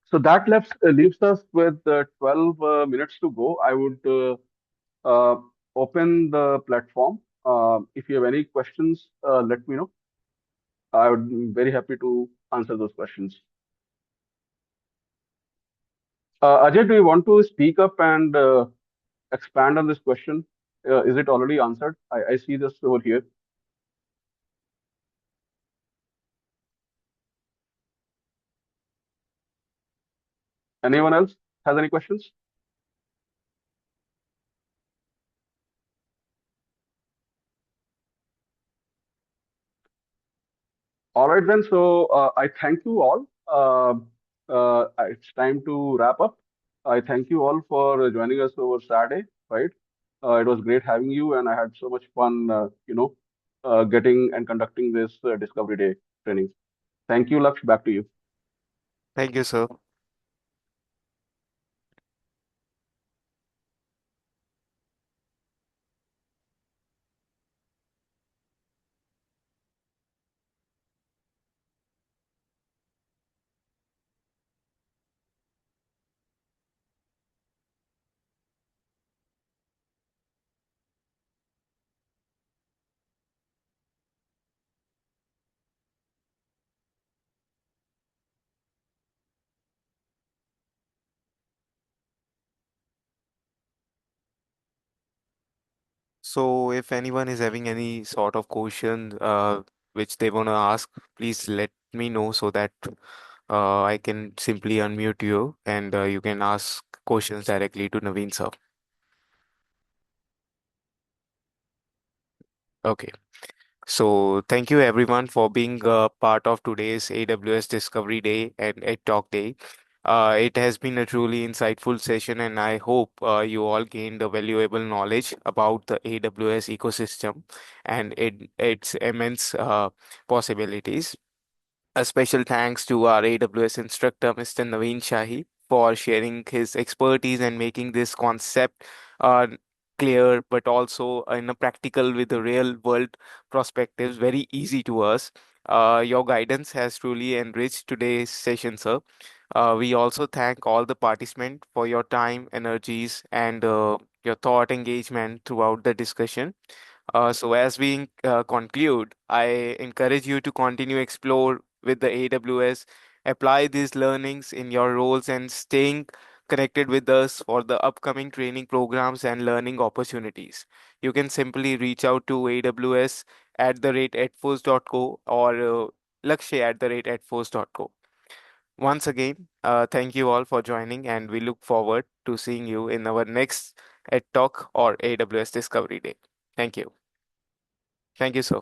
so that leaves us with 12 minutes to go. I would uh, open the platform. If you have any questions, let me know. I would be very happy to answer those questions. Ajay, do you want to speak up and expand on this question? Is it already answered? I see this over here. Anyone else has any questions? All right, then. So I thank you all. It's time to wrap up. I thank you all for joining us over Saturday, right? It was great having you, and I had so much fun, getting and conducting this Discovery Day training. Thank you, Laksh. Back to you. Thank you, sir. So if anyone is having any sort of question which they want to ask, please let me know so that I can simply unmute you and you can ask questions directly to Naveen sir. Okay. So thank you everyone for being a part of today's AWS Discovery Day and edTalk Day. It has been a truly insightful session, and I hope you all gained a valuable knowledge about the AWS ecosystem and its immense possibilities. A special thanks to our AWS instructor, Mr. Naveen Shahi, for sharing his expertise and making this concept uh, clear, but also in a practical with the real world perspectives very easy to us. Your guidance has truly enriched today's session, sir. We also thank all the participants for your time, energies, and your thought engagement throughout the discussion. So as we conclude, I encourage you to continue explore with the AWS, apply these learnings in your roles and staying connected with us for the upcoming training programs and learning opportunities. You can simply reach out to AWS at the rate edforce.co or Lakshay at the rate edforce.co. Once again, thank you all for joining, and we look forward to seeing you in our next EdTalk or AWS Discovery Day. Thank you. Thank you, sir.